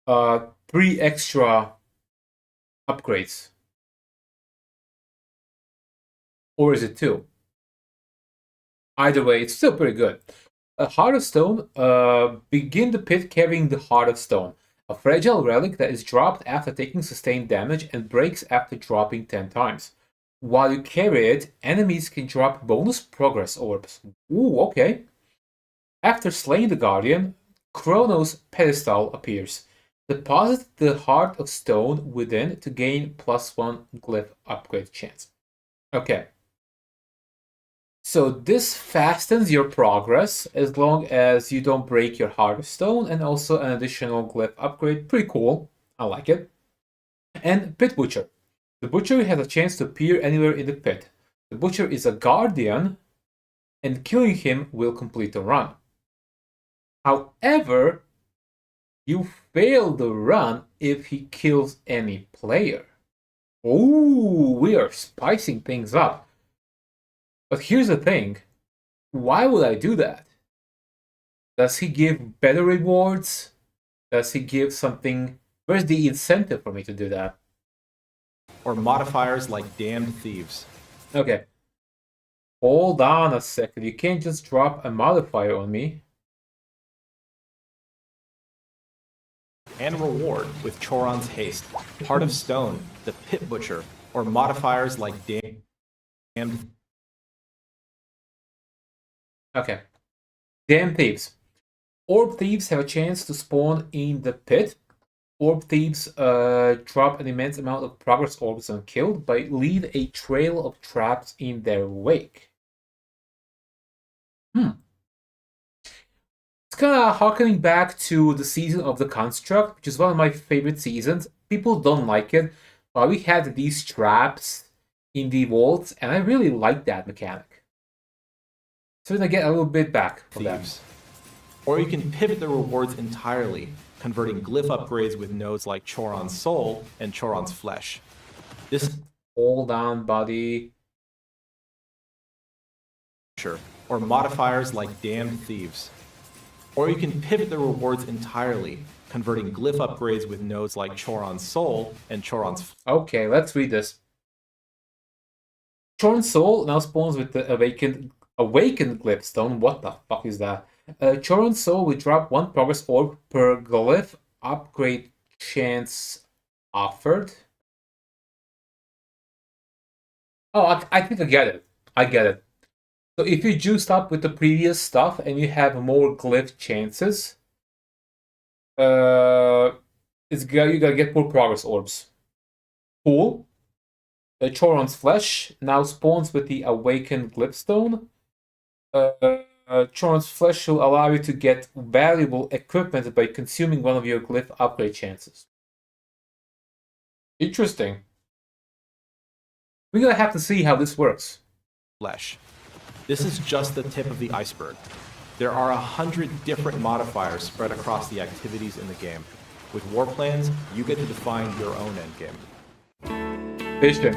3 extra upgrades. Or is it 2? Either way, it's still pretty good. A Heart of Stone. Begin the pit carrying the Heart of Stone. A fragile relic that is dropped after taking sustained damage and breaks after dropping 10 times. While you carry it, enemies can drop bonus progress orbs. Ooh, okay. After slaying the Guardian, Chronos' pedestal appears. Deposit the Heart of Stone within to gain +1 glyph upgrade chance. Okay. So this fastens your progress as long as you don't break your Heart of Stone, and also an additional glyph upgrade. Pretty cool. I like it. And Pit Butcher. The Butcher has a chance to appear anywhere in the pit. The Butcher is a Guardian, and killing him will complete the run. However, you fail the run if he kills any player. Ooh, we are spicing things up. But here's the thing. Why would I do that? Does he give better rewards? Does he give something? Where's the incentive for me to do that? Or modifiers like Damned Thieves. Okay. Hold on a second. You can't just drop a modifier on me. And reward with Choron's Haste, Heart of Stone, the Pit Butcher, or modifiers like Damned. Okay. Damn Thieves. Orb Thieves have a chance to spawn in the pit. Orb Thieves drop an immense amount of progress orbs when killed, but leave a trail of traps in their wake. It's kind of harkening back to the season of the Construct, which is one of my favorite seasons. People don't like it, but we had these traps in the vaults, and I really like that mechanic. So we're gonna get a little bit back from Thieves. Or you can pivot the rewards entirely, converting glyph upgrades with nodes like Choron's Soul and Choron's Flesh. This Hold on, buddy. or modifiers like Damned Thieves. Or you can pivot the rewards entirely, converting glyph upgrades with nodes like Choron's Soul and Choron's. Okay, let's read this. Choron's Soul now spawns with the awakened glyph stone. What the fuck is that? Choron's Soul will drop 1 progress orb per glyph upgrade chance offered. Oh, I think I get it. I get it. So if you juiced up with the previous stuff and you have more glyph chances, you're gonna get more progress orbs. Cool. Choron's Flesh now spawns with the awakened glyph stone. Choron's Flesh will allow you to get valuable equipment by consuming one of your glyph upgrade chances. Interesting. We're gonna have to see how this works. Flesh. This is just the tip of the iceberg. There are 100 different modifiers spread across the activities in the game. With War Plans, you get to define your own endgame. Fishing.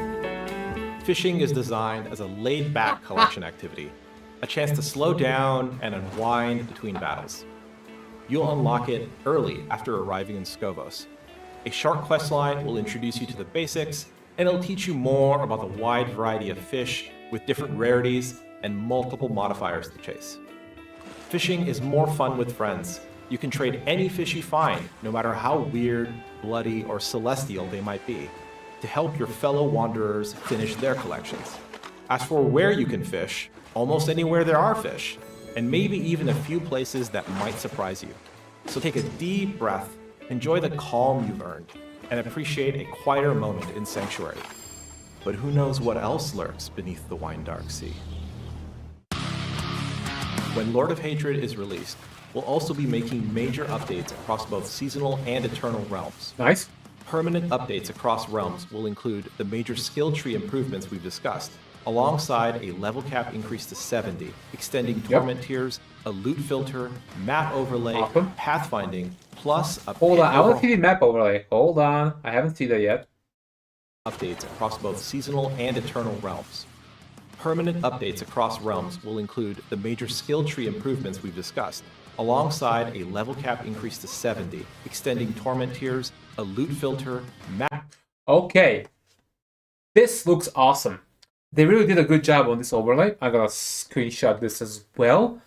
Fishing is designed as a laid-back collection activity, a chance to slow down and unwind between battles. You'll unlock it early after arriving in Skovos. A short questline will introduce you to the basics, and it'll teach you more about the wide variety of fish with different rarities and multiple modifiers to chase. Fishing is more fun with friends. You can trade any fish you find, no matter how weird, bloody, or celestial they might be, to help your fellow wanderers finish their collections. As for where you can fish, almost anywhere there are fish, and maybe even a few places that might surprise you. So take a deep breath, enjoy the calm you've earned, and appreciate a quieter moment in Sanctuary. But who knows what else lurks beneath the wine dark sea? When Lord of Hatred is released, we'll also be making major updates across both seasonal and eternal realms. Nice. Permanent updates across realms will include the major skill tree improvements we've discussed, alongside a level cap increase to 70, extending torment tiers, a loot filter, map overlay, Awesome. pathfinding, plus a Hold pit on, I want to overhaul see the map overlay. Hold on, I haven't seen that yet. updates across both seasonal and eternal realms. Permanent updates across realms will include the major skill tree improvements we've discussed, alongside a level cap increase to 70, extending torment tiers, a loot filter, map. Okay. This looks awesome. They really did a good job on this overlay. I'm gonna screenshot this as well.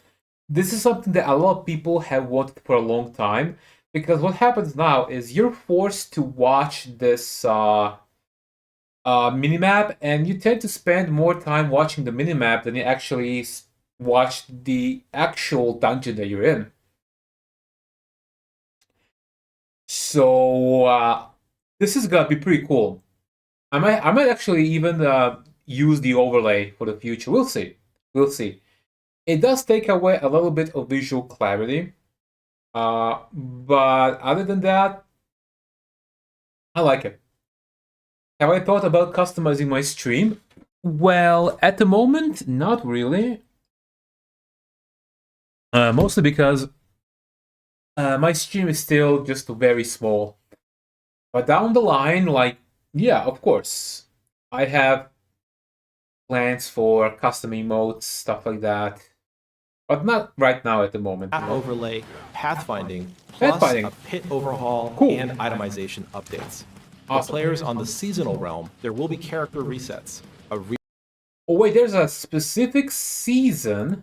This is something that a lot of people have wanted for a long time, because what happens now is you're forced to watch this minimap, and you tend to spend more time watching the minimap than you actually watch the actual dungeon that you're in. So this is gonna be pretty cool. I might actually even use the overlay for the future. We'll see. We'll see. It does take away a little bit of visual clarity, but other than that, I like it. Have I thought about customizing my stream? Well, at the moment, not really. Mostly because my stream is still just very small. But down the line, like, yeah, of course. I have plans for custom emotes, stuff like that. But not right now at the moment. Map overlay, pathfinding, plus Pathfinding. a pit overhaul Cool. and itemization updates. For Awesome. players on the seasonal realm, there will be character resets, a Oh wait, there's a specific season.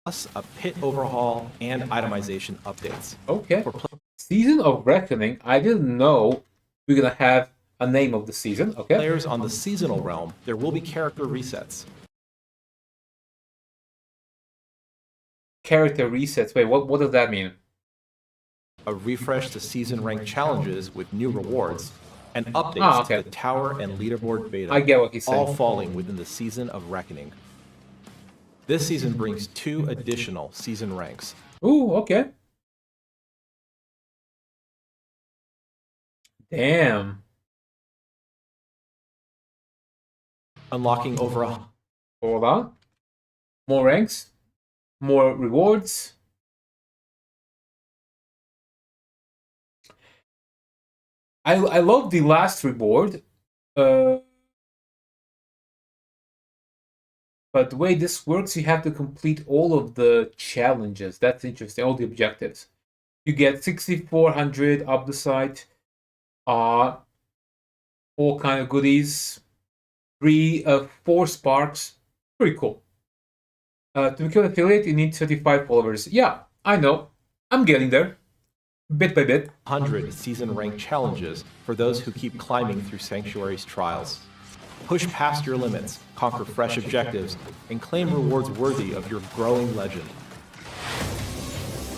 plus a pit overhaul and itemization updates. Okay. For Season of Reckoning. I didn't know we're gonna have a name of the season. Okay. players on the seasonal realm, there will be character resets, Character resets. Wait, what does that mean? a refresh to season rank challenges with new rewards, and updates okay. to the tower and leaderboard beta, I get what he's saying. all falling within the Season of Reckoning. This season brings 2 additional season ranks, Ooh, okay. Damn. unlocking over a Hold on. More ranks. More rewards. I love the last reward. But the way this works, you have to complete all of the challenges. That's interesting. All the objectives. You get 6,400 up the site. All kind of goodies. 4 sparks. Pretty cool. To become an affiliate, you need 35 followers. Yeah, I know. I'm getting there. Bit by bit. 100 season rank challenges for those who keep climbing through Sanctuary's trials. Push past your limits, conquer fresh objectives, and claim rewards worthy of your growing legend.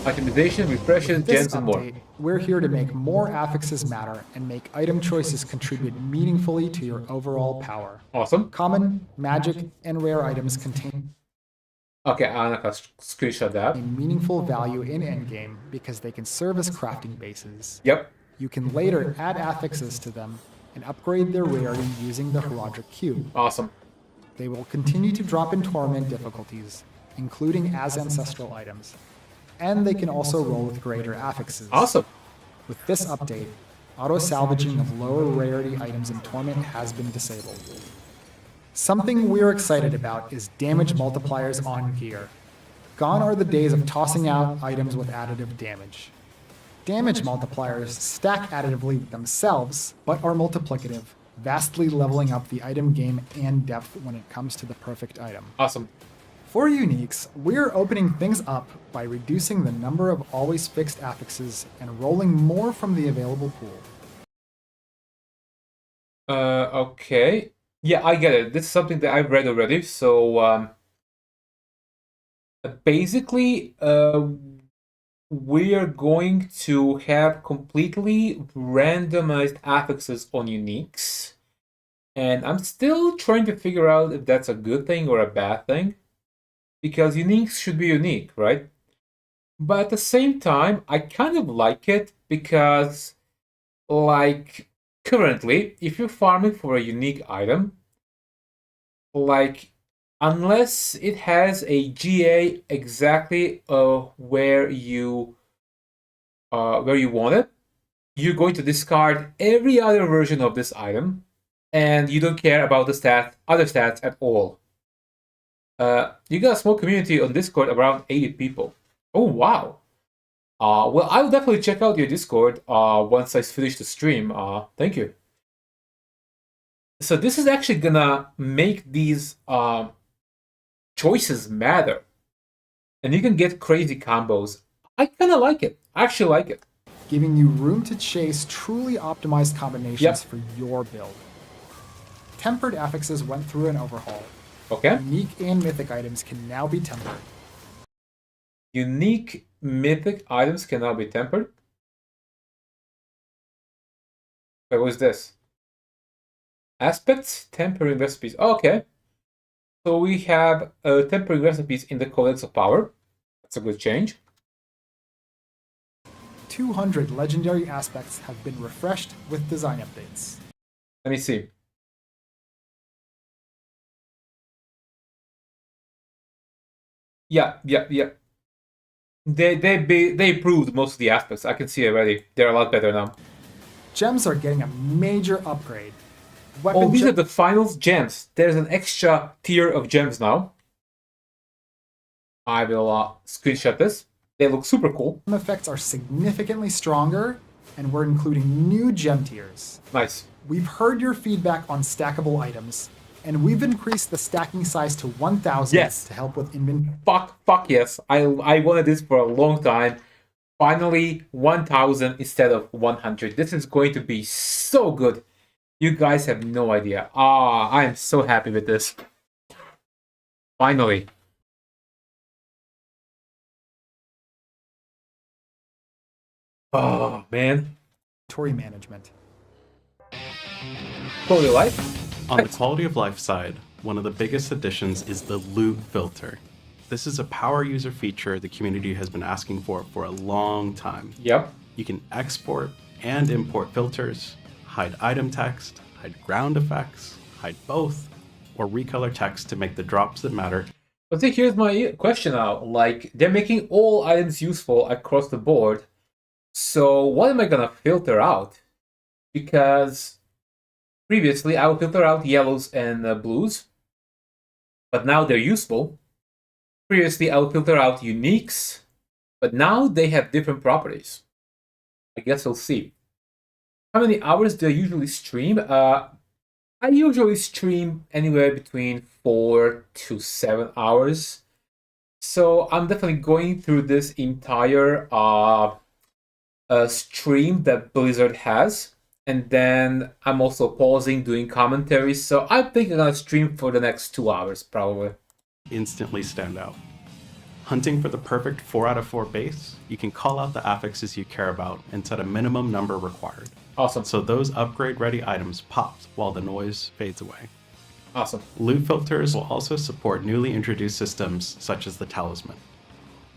Itemization, refreshes, This gens, and more. update, we're here to make more affixes matter and make item choices contribute meaningfully to your overall power. Awesome. Common, magic, and rare items contain Okay, I'm gonna screenshot that. meaningful value in endgame because they can serve as crafting bases. Yep. You can later add affixes to them and upgrade their rarity using the Heraldric Cube. Awesome. They will continue to drop in torment difficulties, including as ancestral items. And they can also roll with greater affixes. Awesome. With this update, auto-salvaging of lower rarity items in torment has been disabled. Something we're excited about is damage multipliers on gear. Gone are the days of tossing out items with additive damage. Damage multipliers stack additively themselves, but are multiplicative, vastly leveling up the item game and depth when it comes to the perfect item. Awesome. For uniques, we're opening things up by reducing the number of always fixed affixes and rolling more from the available pool. Okay. Yeah, I get it. This is something that I've read already. So, basically, we are going to have completely randomized affixes on uniques. And I'm still trying to figure out if that's a good thing or a bad thing. Because uniques should be unique, right? But at the same time, I kind of like it because, like, currently, if you're farming for a unique item, like, unless it has a GA exactly where you want it, you're going to discard every other version of this item, and you don't care about the other stats at all. You got a small community on Discord, around 80 people. Oh wow! Well, I'll definitely check out your Discord once I finish the stream. Thank you. So this is actually gonna make these choices matter, and you can get crazy combos. I kind of like it. I actually like it. Giving you room to chase truly optimized combinations for your build. Tempered affixes went through an overhaul. Okay. Unique and mythic items can now be tempered. Unique mythic items can now be tempered. What was this? Aspects, tempering recipes. Okay. So we have tempering recipes in the Codex of Power. That's a good change. 200 legendary aspects have been refreshed with design updates. Let me see. Yeah. They improved most of the aspects. I can see already. They're a lot better now. Gems are getting a major upgrade. Oh, these are the finals gems. There's an extra tier of gems now. I will screenshot this. They look super cool. Effects are significantly stronger, and we're including new gem tiers. Nice. We've heard your feedback on stackable items, and we've increased the stacking size to 1,000 yes. to help with inventory. Fuck yes. I wanted this for a long time. Finally, 1,000 instead of 100. This is going to be so good. You guys have no idea. I am so happy with this. Finally. Oh, man. Inventory management. Quality of life? On the quality of life side, one of the biggest additions is the loot filter. This is a power user feature the community has been asking for a long time. Yep. You can export and import filters, hide item text, hide ground effects, hide both, or recolor text to make the drops that matter. But see, here's my question now. Like, they're making all items useful across the board. So what am I gonna filter out? Because previously I would filter out yellows and blues, but now they're useful. Previously I would filter out uniques, but now they have different properties. I guess we'll see. How many hours do I usually stream? I usually stream anywhere between 4 to 7 hours. So I'm definitely going through this entire stream that Blizzard has. And then I'm also pausing, doing commentaries. So I think I'm going to stream for the next 2 hours, probably. Instantly stand out. Hunting for the perfect 4 out of 4 base, you can call out the affixes you care about and set a minimum number required. Awesome. So those upgrade-ready items pop while the noise fades away. Awesome. Loot filters will also support newly introduced systems such as the Talisman.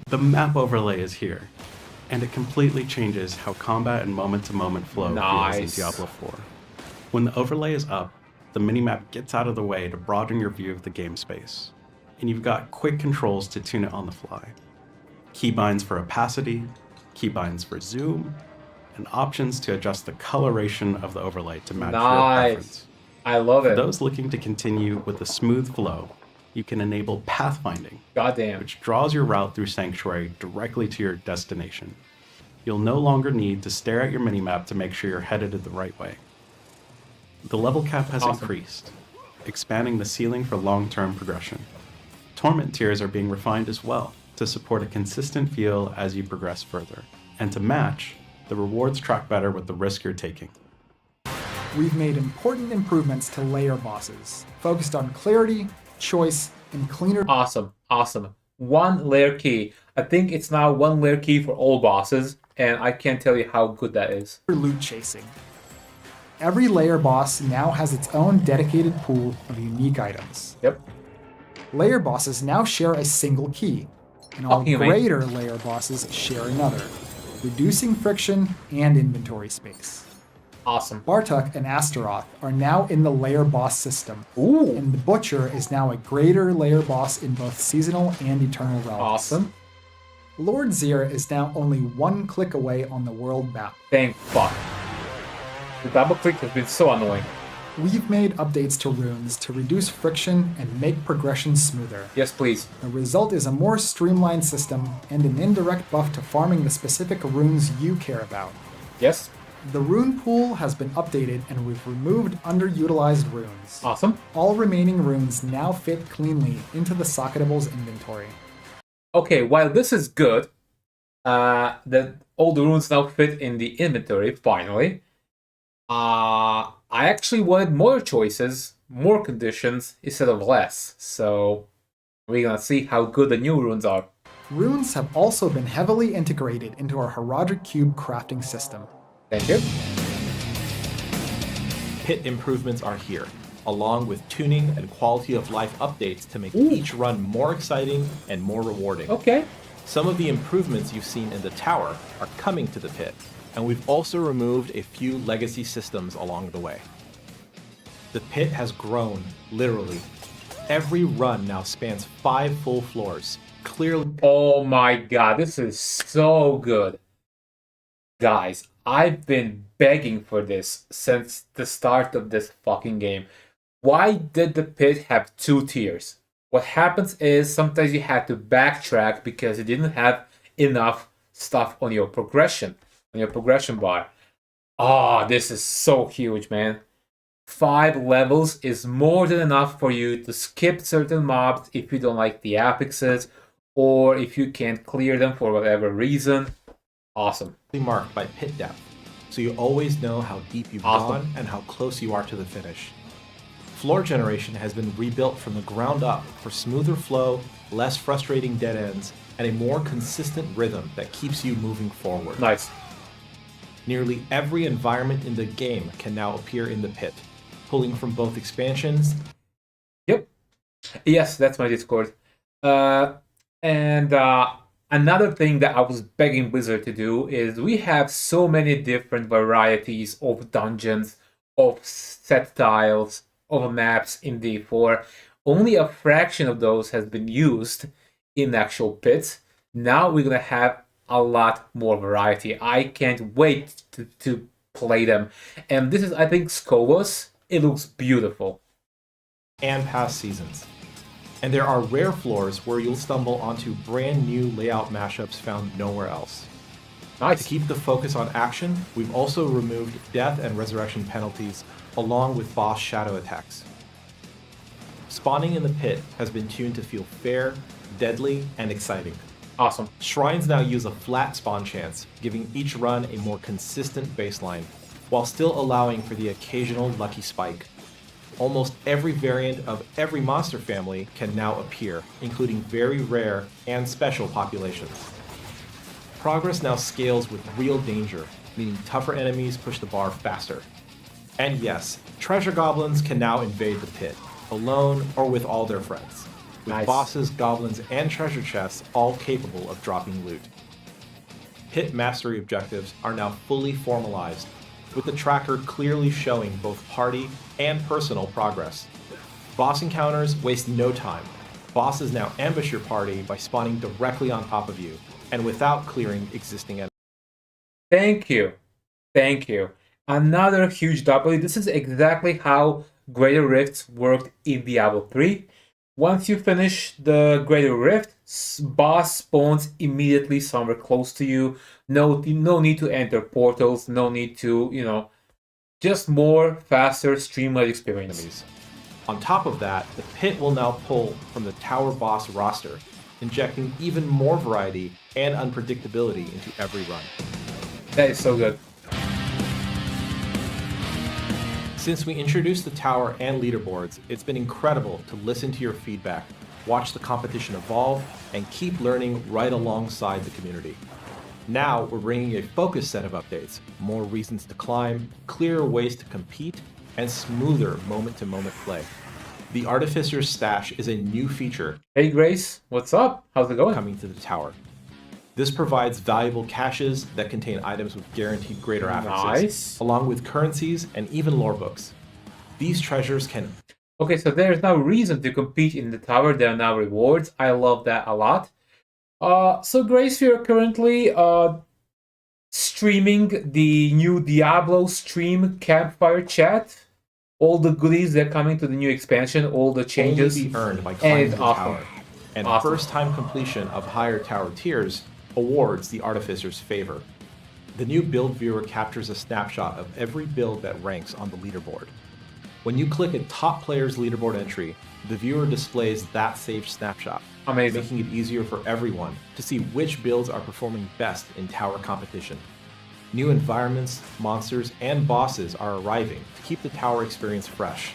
The map overlay is here, and it completely changes how combat and moment-to-moment flow feels in Diablo 4. When the overlay is up, the minimap gets out of the way to broaden your view of the game space, and you've got quick controls to tune it on the fly. Keybinds for opacity, keybinds for zoom, and options to adjust the coloration of the overlay to match your preference. I love it. For those looking to continue with a smooth flow, you can enable pathfinding, Goddamn. which draws your route through Sanctuary directly to your destination. You'll no longer need to stare at your minimap to make sure you're headed the right way. The level cap has increased, expanding the ceiling for long-term progression. Torment tiers are being refined as well to support a consistent feel as you progress further. And to match, the rewards track better with the risk you're taking. We've made important improvements to layer bosses, focused on clarity, choice, and cleaner. Awesome, awesome. One layer key. I think it's now one layer key for all bosses, and I can't tell you how good that is. Loot chasing. Every layer boss now has its own dedicated pool of unique items. Yep. Layer bosses now share a single key, and all greater layer bosses share another, reducing friction and inventory space. Awesome. Bartok and Astaroth are now in the layer boss system. Ooh. And the Butcher is now a greater layer boss in both Seasonal and Eternal Realms. Awesome. Lord Zir is now only one click away on the world map. Thank fuck. The double click has been so annoying. We've made updates to runes to reduce friction and make progression smoother. Yes, please. The result is a more streamlined system and an indirect buff to farming the specific runes you care about. Yes. The rune pool has been updated and we've removed underutilized runes. Awesome. All remaining runes now fit cleanly into the Socketable's inventory. Okay, while this is good, that all the runes now fit in the inventory, finally. I actually wanted more choices, more conditions, instead of less. So, we're gonna see how good the new runes are. Runes have also been heavily integrated into our Heraldric Cube crafting system. Thank you. Pit improvements are here, along with tuning and quality of life updates to make each run more exciting and more rewarding. Okay. Some of the improvements you've seen in the tower are coming to the pit, and we've also removed a few legacy systems along the way. The pit has grown, literally. Every run now spans 5 full floors, clearly. Oh my god, this is so good. Guys, I've been begging for this since the start of this fucking game. Why did the pit have 2 tiers? What happens is sometimes you had to backtrack because you didn't have enough stuff on your progression bar. Ah, this is so huge, man. 5 levels is more than enough for you to skip certain mobs if you don't like the apexes or if you can't clear them for whatever reason. Awesome. Marked by pit depth, so you always know how deep you've gone and how close you are to the finish. Floor generation has been rebuilt from the ground up for smoother flow, less frustrating dead ends, and a more consistent rhythm that keeps you moving forward. Nice. Nearly every environment in the game can now appear in the pit, pulling from both expansions. Yep. Yes, that's my Discord. Another thing that I was begging Blizzard to do is we have so many different varieties of dungeons, of set tiles, of maps in D4. Only a fraction of those has been used in actual pits. Now we're going to have a lot more variety. I can't wait to play them. And this is, I think, Skobos. It looks beautiful. And past seasons. And there are rare floors where you'll stumble onto brand new layout mashups found nowhere else. Nice. To keep the focus on action, we've also removed death and resurrection penalties, along with boss shadow attacks. Spawning in the pit has been tuned to feel fair, deadly, and exciting. Awesome. Shrines now use a flat spawn chance, giving each run a more consistent baseline, while still allowing for the occasional lucky spike. Almost every variant of every monster family can now appear, including very rare and special populations. Progress now scales with real danger, meaning tougher enemies push the bar faster. And yes, treasure goblins can now invade the pit, alone or with all their friends, with Nice. bosses, goblins, and treasure chests all capable of dropping loot. Pit mastery objectives are now fully formalized, with the tracker clearly showing both party and personal progress. Boss encounters waste no time. Bosses now ambush your party by spawning directly on top of you, and without clearing existing enemies. Thank you. Thank you. Another huge W. This is exactly how Greater Rifts worked in Diablo 3. Once you finish the Greater Rift, boss spawns immediately somewhere close to you. No need to enter portals, no need to, just more, faster, streamlined experience. On top of that, the pit will now pull from the tower boss roster, injecting even more variety and unpredictability into every run. That is so good. Since we introduced the tower and leaderboards, it's been incredible to listen to your feedback, watch the competition evolve, and keep learning right alongside the community. Now we're bringing a focused set of updates, more reasons to climb, clearer ways to compete, and smoother moment-to-moment play. The Artificer's Stash is a new feature. Hey Grace, what's up? How's it going? Coming to the tower. This provides valuable caches that contain items with guaranteed greater affixes, along with currencies and even lore books. These treasures can... Okay, so there's now reason to compete in the tower. There are now rewards. I love that a lot. So Grace, we are currently streaming the new Diablo stream Campfire chat. All the goodies that are coming to the new expansion, all the changes. Only be earned by climbing the awesome. tower. And Awesome. first-time completion of higher tower tiers awards the Artificer's favor. The new build viewer captures a snapshot of every build that ranks on the leaderboard. When you click a top player's leaderboard entry, the viewer displays that saved snapshot, Amazing. making it easier for everyone to see which builds are performing best in tower competition. New environments, monsters, and bosses are arriving to keep the tower experience fresh.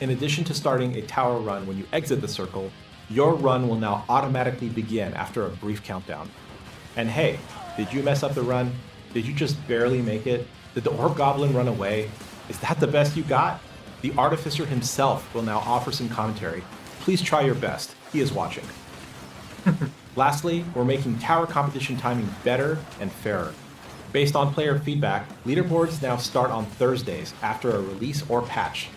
In addition to starting a tower run when you exit the circle, your run will now automatically begin after a brief countdown. And hey, did you mess up the run? Did you just barely make it? Did the Orc Goblin run away? Is that the best you got? The Artificer himself will now offer some commentary. Please try your best. He is watching. Lastly, we're making tower competition timing better and fairer. Based on player feedback, leaderboards now start on Thursdays after a release or patch.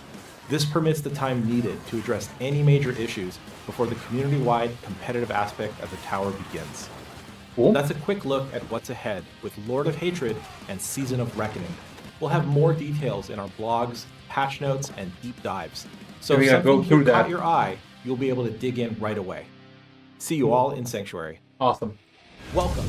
This permits the time needed to address any major issues before the community-wide competitive aspect of the tower begins. Cool. That's a quick look at what's ahead with Lord of Hatred and Season of Reckoning. We'll have more details in our blogs, patch notes, and deep dives. So We're if gonna go something through here that. caught your eye, you'll be able to dig in right away. See you all in Sanctuary. Awesome. Welcome.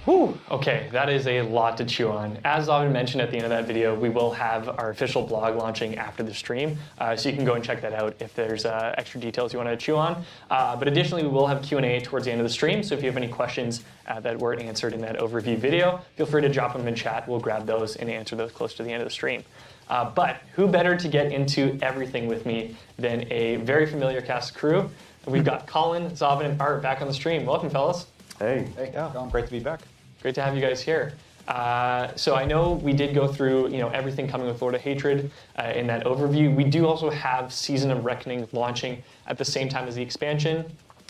Whew. Okay, that is a lot to chew on. As Zavin mentioned at the end of that video, we will have our official blog launching after the stream, so you can go and check that out if there's extra details you want to chew on. But additionally, we will have Q&A towards the end of the stream, so if you have any questions that weren't answered in that overview video, feel free to drop them in chat. We'll grab those and answer those close to the end of the stream. But who better to get into everything with me than a very familiar cast crew? We've got Colin, Zavin, and Art back on the stream. Welcome, fellas. Hey, yeah, great to be back. Great to have you guys here. So I know we did go through everything coming with Lord of Hatred in that overview. We do also have Season of Reckoning launching at the same time as the expansion.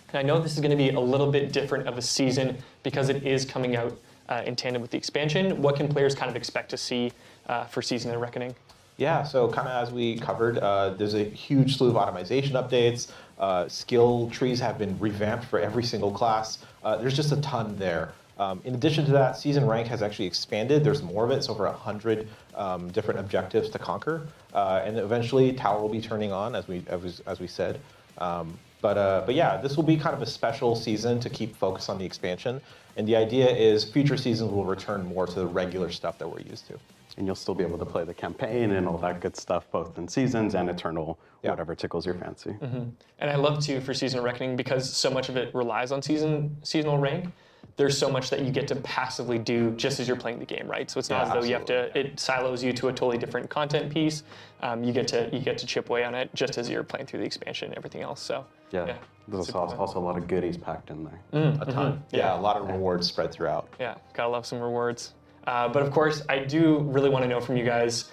And I know this is going to be a little bit different of a season because it is coming out in tandem with the expansion. What can players kind of expect to see for Season of Reckoning? Yeah, so kind of as we covered, there's a huge slew of automation updates. Skill trees have been revamped for every single class. There's just a ton there. In addition to that, season rank has actually expanded. There's more of it. It's over 100 different objectives to conquer, and eventually Tower will be turning on, as we said. But yeah, this will be kind of a special season to keep focus on the expansion. And the idea is future seasons will return more to the regular stuff that we're used to. And you'll still be able to play the campaign and all that good stuff, both in Seasons and Eternal, Yeah. whatever tickles your fancy. Mm-hmm. And I love too for Season of Reckoning because so much of it relies on seasonal rank. There's so much that you get to passively do just as you're playing the game, right? So it's not as though you have to. It silos you to a totally different content piece. You get to chip away on it just as you're playing through the expansion and everything else. So Yeah, there's super fun. also a lot of goodies packed in there. A ton. Yeah, a lot of rewards spread throughout. Yeah, gotta love some rewards. But of course, I do really want to know from you guys,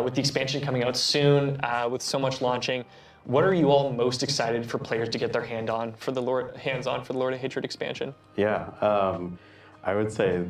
with the expansion coming out soon, with so much launching, what are you all most excited for players to get their hands on for the Lord of Hatred expansion? Yeah, I would say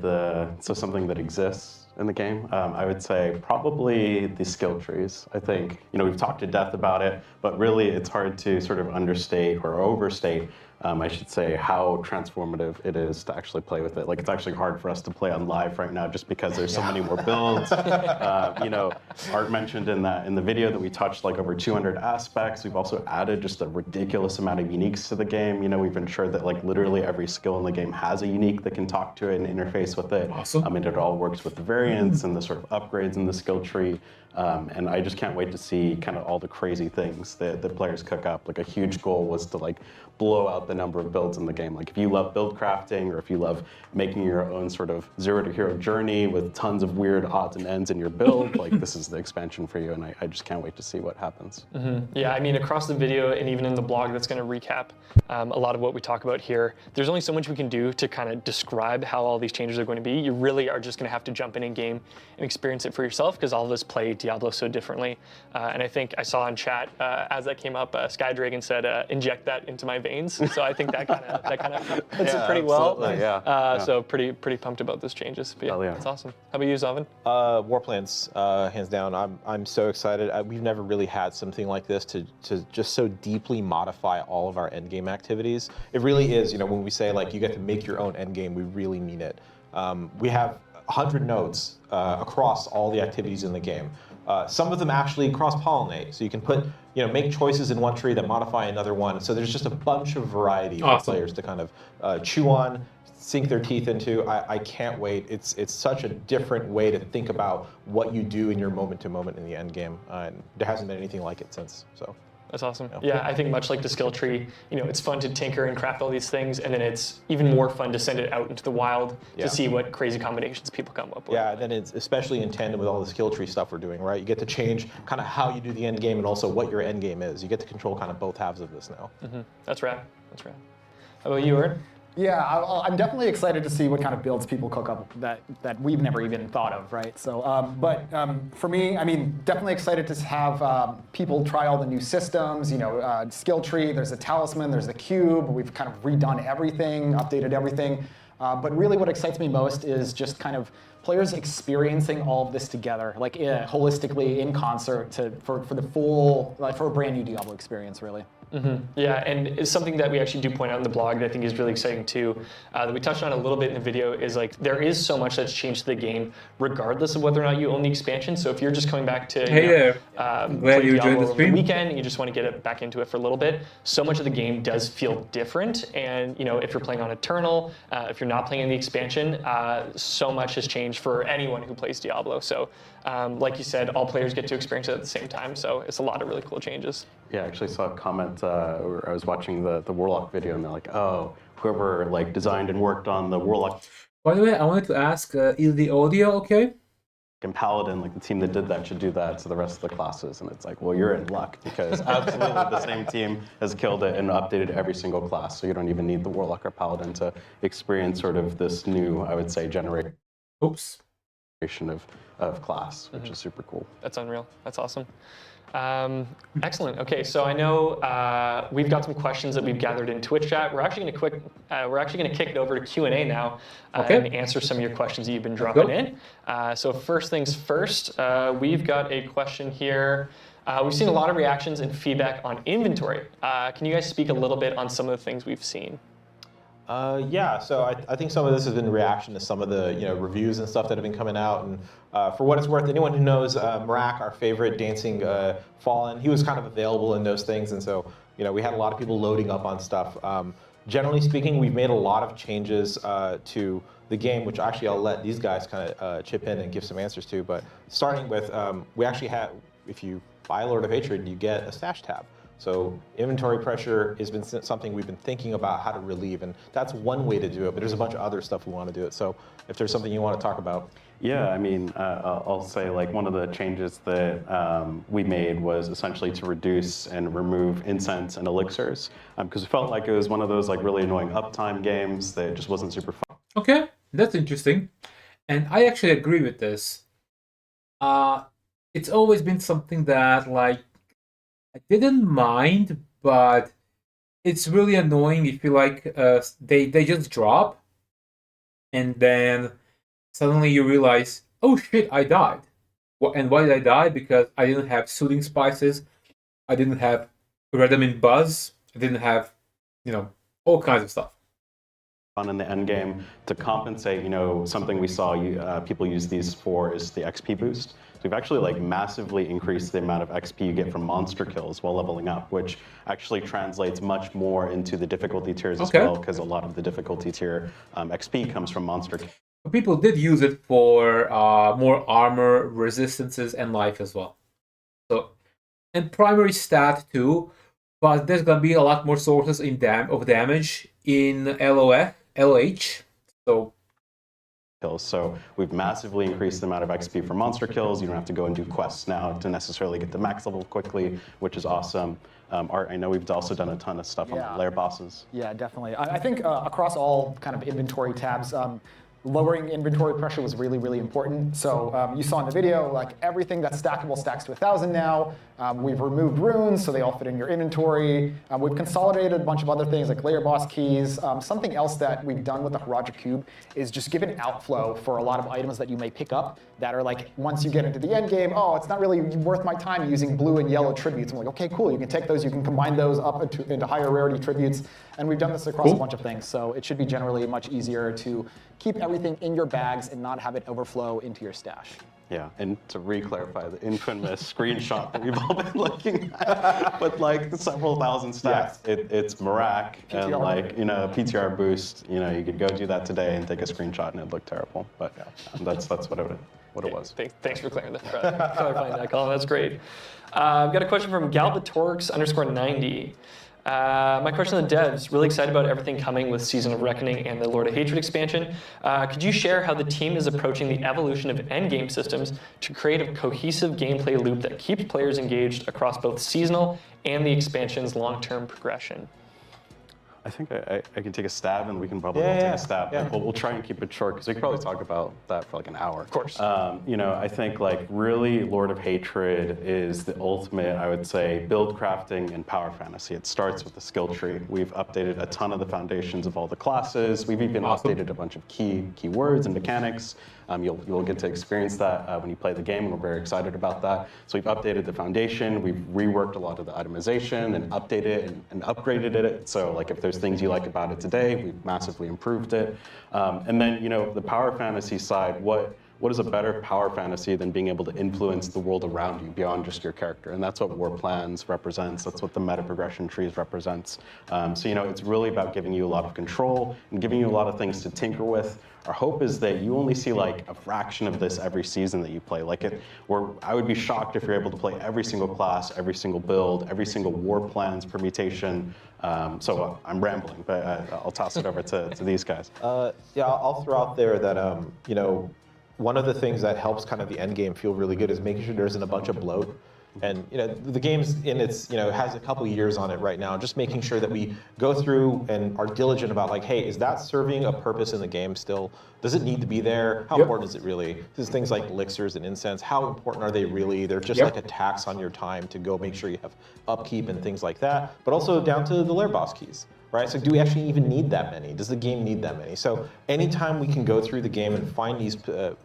something that exists in the game. I would say probably the skill trees. I think we've talked to death about it, but really it's hard to sort of understate or overstate I should say how transformative it is to actually play with it. Like, it's actually hard for us to play on live right now just because there's so many more builds. Art mentioned in the video that we touched like over 200 aspects. We've also added just a ridiculous amount of uniques to the game. We've ensured that like literally every skill in the game has a unique that can talk to it and interface with it. Awesome. It all works with the variants and the sort of upgrades in the skill tree. And I just can't wait to see kind of all the crazy things that players cook up. Like, a huge goal was to like blow out the number of builds in the game. Like, if you love build crafting, or if you love making your own sort of zero to hero journey with tons of weird odds and ends in your build, like, this is the expansion for you, and I just can't wait to see what happens. Yeah, I mean, across the video and even in the blog that's going to recap a lot of what we talk about here, there's only so much we can do to kind of describe how all these changes are going to be. You really are just going to have to jump in game and experience it for yourself, because all of us play Diablo so differently. And I think I saw in chat as that came up, Skydragon said, "Inject that into my veins." So I think that kind of puts it pretty well. So pretty pumped about those changes. But yeah, that's awesome. How about you, Zavin? Warplanes, hands down. I'm so excited. We've never really had something like this to just so deeply modify all of our endgame activities. It really is, when we say like you get to make your own endgame, we really mean it. We have 100 nodes across all the activities in the game. Some of them actually cross-pollinate, so you can make choices in one tree that modify another one. So there's just a bunch of variety for players to kind of chew on, sink their teeth into. I can't wait. It's such a different way to think about what you do in your moment-to-moment in the end game. And there hasn't been anything like it since. So. That's awesome. Yeah, I think much like the skill tree, it's fun to tinker and craft all these things, and then it's even more fun to send it out into the wild to see what crazy combinations people come up with. Yeah, and then it's especially in tandem with all the skill tree stuff we're doing, right? You get to change kind of how you do the end game and also what your end game is. You get to control kind of both halves of this now. That's rad. That's rad. How about you, Ern? Yeah, I'm definitely excited to see what kind of builds people cook up that we've never even thought of, right? So, for me, definitely excited to have people try all the new systems. Skill tree. There's a talisman. There's the cube. We've kind of redone everything, updated everything. But really, what excites me most is just kind of players experiencing all of this together, like holistically in concert for the full, like for a brand new Diablo experience, really. Yeah, and it's something that we actually do point out in the blog that I think is really exciting too, that we touched on a little bit in the video, is like there is so much that's changed the game regardless of whether or not you own the expansion. So if you're just coming back to glad you enjoyed the stream over the weekend and you just want to get it back into it for a little bit, so much of the game does feel different. And if you're playing on Eternal, if you're not playing in the expansion, so much has changed for anyone who plays Diablo. So like you said, all players get to experience it at the same time. So it's a lot of really cool changes. Yeah, I actually saw a comment where I was watching the Warlock video, and they're like, "Oh, whoever like designed and worked on the Warlock." By the way, I wanted to ask, is the audio okay? And Paladin, like the team that did that, should do that to the rest of the classes, and it's like, well, you're in luck because absolutely the same team has killed it and updated every single class, so you don't even need the Warlock or Paladin to experience sort of this new, I would say, generation of class, which is super cool. That's unreal. That's awesome. Excellent. Okay, so I know we've got some questions that we've gathered in Twitch chat. We're actually going to kick it over to Q&A now and answer some of your questions that you've been dropping in. So first things first, we've got a question here. We've seen a lot of reactions and feedback on inventory. Can you guys speak a little bit on some of the things we've seen? Yeah, so I think some of this has been in reaction to some of the reviews and stuff that have been coming out. And for what it's worth, anyone who knows Marak, our favorite dancing Fallen, he was kind of available in those things, and so we had a lot of people loading up on stuff. Generally speaking, we've made a lot of changes to the game, which actually I'll let these guys kind of chip in and give some answers to. But starting with, we actually have, if you buy Lord of Hatred, you get a stash tab. So inventory pressure has been something we've been thinking about how to relieve, and that's one way to do it, but there's a bunch of other stuff we want to do it. So if there's something you want to talk about. Yeah, I mean, I'll say like one of the changes that we made was essentially to reduce and remove incense and elixirs, because it felt like it was one of those like really annoying uptime games that just wasn't super fun. Okay, that's interesting. And I actually agree with this. It's always been something that like I didn't mind, but it's really annoying if you like they just drop, and then suddenly you realize, oh shit, I died. And why did I die? Because I didn't have soothing spices, I didn't have Redamin Buzz, I didn't have all kinds of stuff. Fun in the end game to compensate. Something we saw people use these for is the XP boost. So we've actually like massively increased the amount of XP you get from monster kills while leveling up, which actually translates much more into the difficulty tiers as well, because a lot of the difficulty tier XP comes from monster kills. People did use it for more armor, resistances, and life as well. So, and primary stat too, but there's gonna be a lot more sources of damage in LOH. So we've massively increased the amount of XP for monster kills. You don't have to go and do quests now to necessarily get the max level quickly, which is awesome. Art, I know we've also done a ton of stuff on the lair bosses. Yeah, definitely. I think across all kind of inventory tabs, lowering inventory pressure was really, really important. So you saw in the video, like everything that's stackable stacks to 1,000 now. We've removed runes, so they all fit in your inventory. We've consolidated a bunch of other things like layer boss keys. Something else that we've done with the Haraja Cube is just give an outflow for a lot of items that you may pick up that are like, once you get into the end game, oh, it's not really worth my time using blue and yellow tributes. I'm like, okay, cool, you can take those, you can combine those up into higher rarity tributes. And we've done this across a bunch of things, so it should be generally much easier to keep everything in your bags and not have it overflow into your stash. Yeah, and to re-clarify the infamous screenshot that we've all been looking at with like several thousand stacks, it's Marak and like, PTR boost, you could go do that today and take a screenshot and it'd look terrible, but that's what it was. Thanks for clarifying that, Colin. That's great. I've got a question from Galbatorix_90. My question to the devs, really excited about everything coming with Season of Reckoning and the Lord of Hatred expansion. Could you share how the team is approaching the evolution of endgame systems to create a cohesive gameplay loop that keeps players engaged across both seasonal and the expansion's long-term progression? I think I can take a stab, and we can probably all take a stab. Yeah. We'll try and keep it short, because we could probably talk about that for like an hour. Of course. I think like really Lord of Hatred is the ultimate, I would say, build crafting and power fantasy. It starts with the skill tree. We've updated a ton of the foundations of all the classes. We've even updated a bunch of keywords and mechanics. You'll get to experience that when you play the game, and we're very excited about that. So we've updated the foundation, we've reworked a lot of the itemization and updated it and upgraded it. So like if there's things you like about it today, we've massively improved it. And then the power fantasy side, what is a better power fantasy than being able to influence the world around you beyond just your character? And that's what War Plans represents. That's what the meta progression trees represents. So it's really about giving you a lot of control and giving you a lot of things to tinker with. Our hope is that you only see like a fraction of this every season that you play. I would be shocked if you're able to play every single class, every single build, every single War Plans permutation. So I'm rambling, but I'll toss it over to these guys. I'll throw out there that one of the things that helps kind of the end game feel really good is making sure there isn't a bunch of bloat. And the game's in its has a couple years on it right now. Just making sure that we go through and are diligent about like, hey, is that serving a purpose in the game still? Does it need to be there? How important is it really? There's things like elixirs and incense. How important are they really? They're just like a tax on your time to go make sure you have upkeep and things like that. But also down to the lair boss keys. Right? So do we actually even need that many? Does the game need that many? So anytime we can go through the game and find these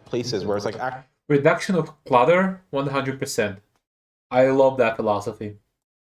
places where it's like reduction of clutter, 100%. I love that philosophy.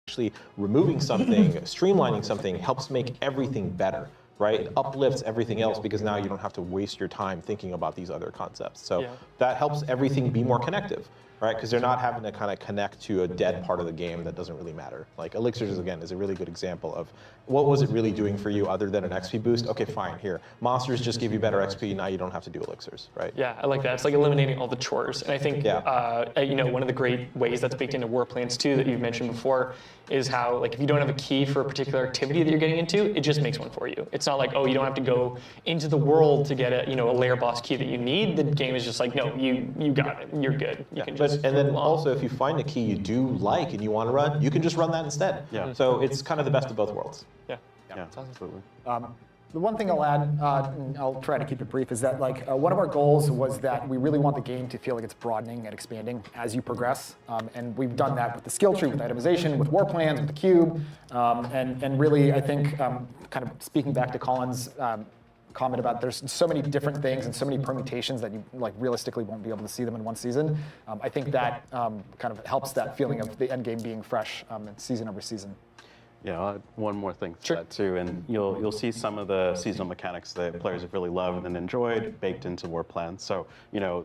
Actually removing something, streamlining something helps make everything better, right? It uplifts everything else because now you don't have to waste your time thinking about these other concepts. So that helps everything be more connective, right? Because they're not having to kind of connect to a dead part of the game that doesn't really matter. Like elixirs, again, is a really good example of what was it really doing for you other than an XP boost? Okay, fine, here. Monsters just give you better XP, now you don't have to do elixirs, right? Yeah, I like that. It's like eliminating all the chores. And I think, one of the great ways that's baked into War Plans too that you've mentioned before is how, like, if you don't have a key for a particular activity that you're getting into, it just makes one for you. It's not like, oh, you don't have to go into the world to get a lair boss key that you need. The game is just like, no, you got it. You're good. You can just and then also, if you find a key you do like and you want to run, you can just run that instead. Yeah. So it's kind of the best of both worlds. Yeah. Absolutely. The one thing I'll add, and I'll try to keep it brief, is that one of our goals was that we really want the game to feel like it's broadening and expanding as you progress. And we've done that with the skill tree, with itemization, with War Plans, with the cube. And really, I think, kind of speaking back to Colin's comment about there's so many different things and so many permutations that you realistically won't be able to see them in one season. I think that kind of helps that feeling of the end game being fresh season over season. Yeah, I'll add one more thing to Sure. that too, and you'll see some of the seasonal mechanics that players have really loved and enjoyed baked into war plans. So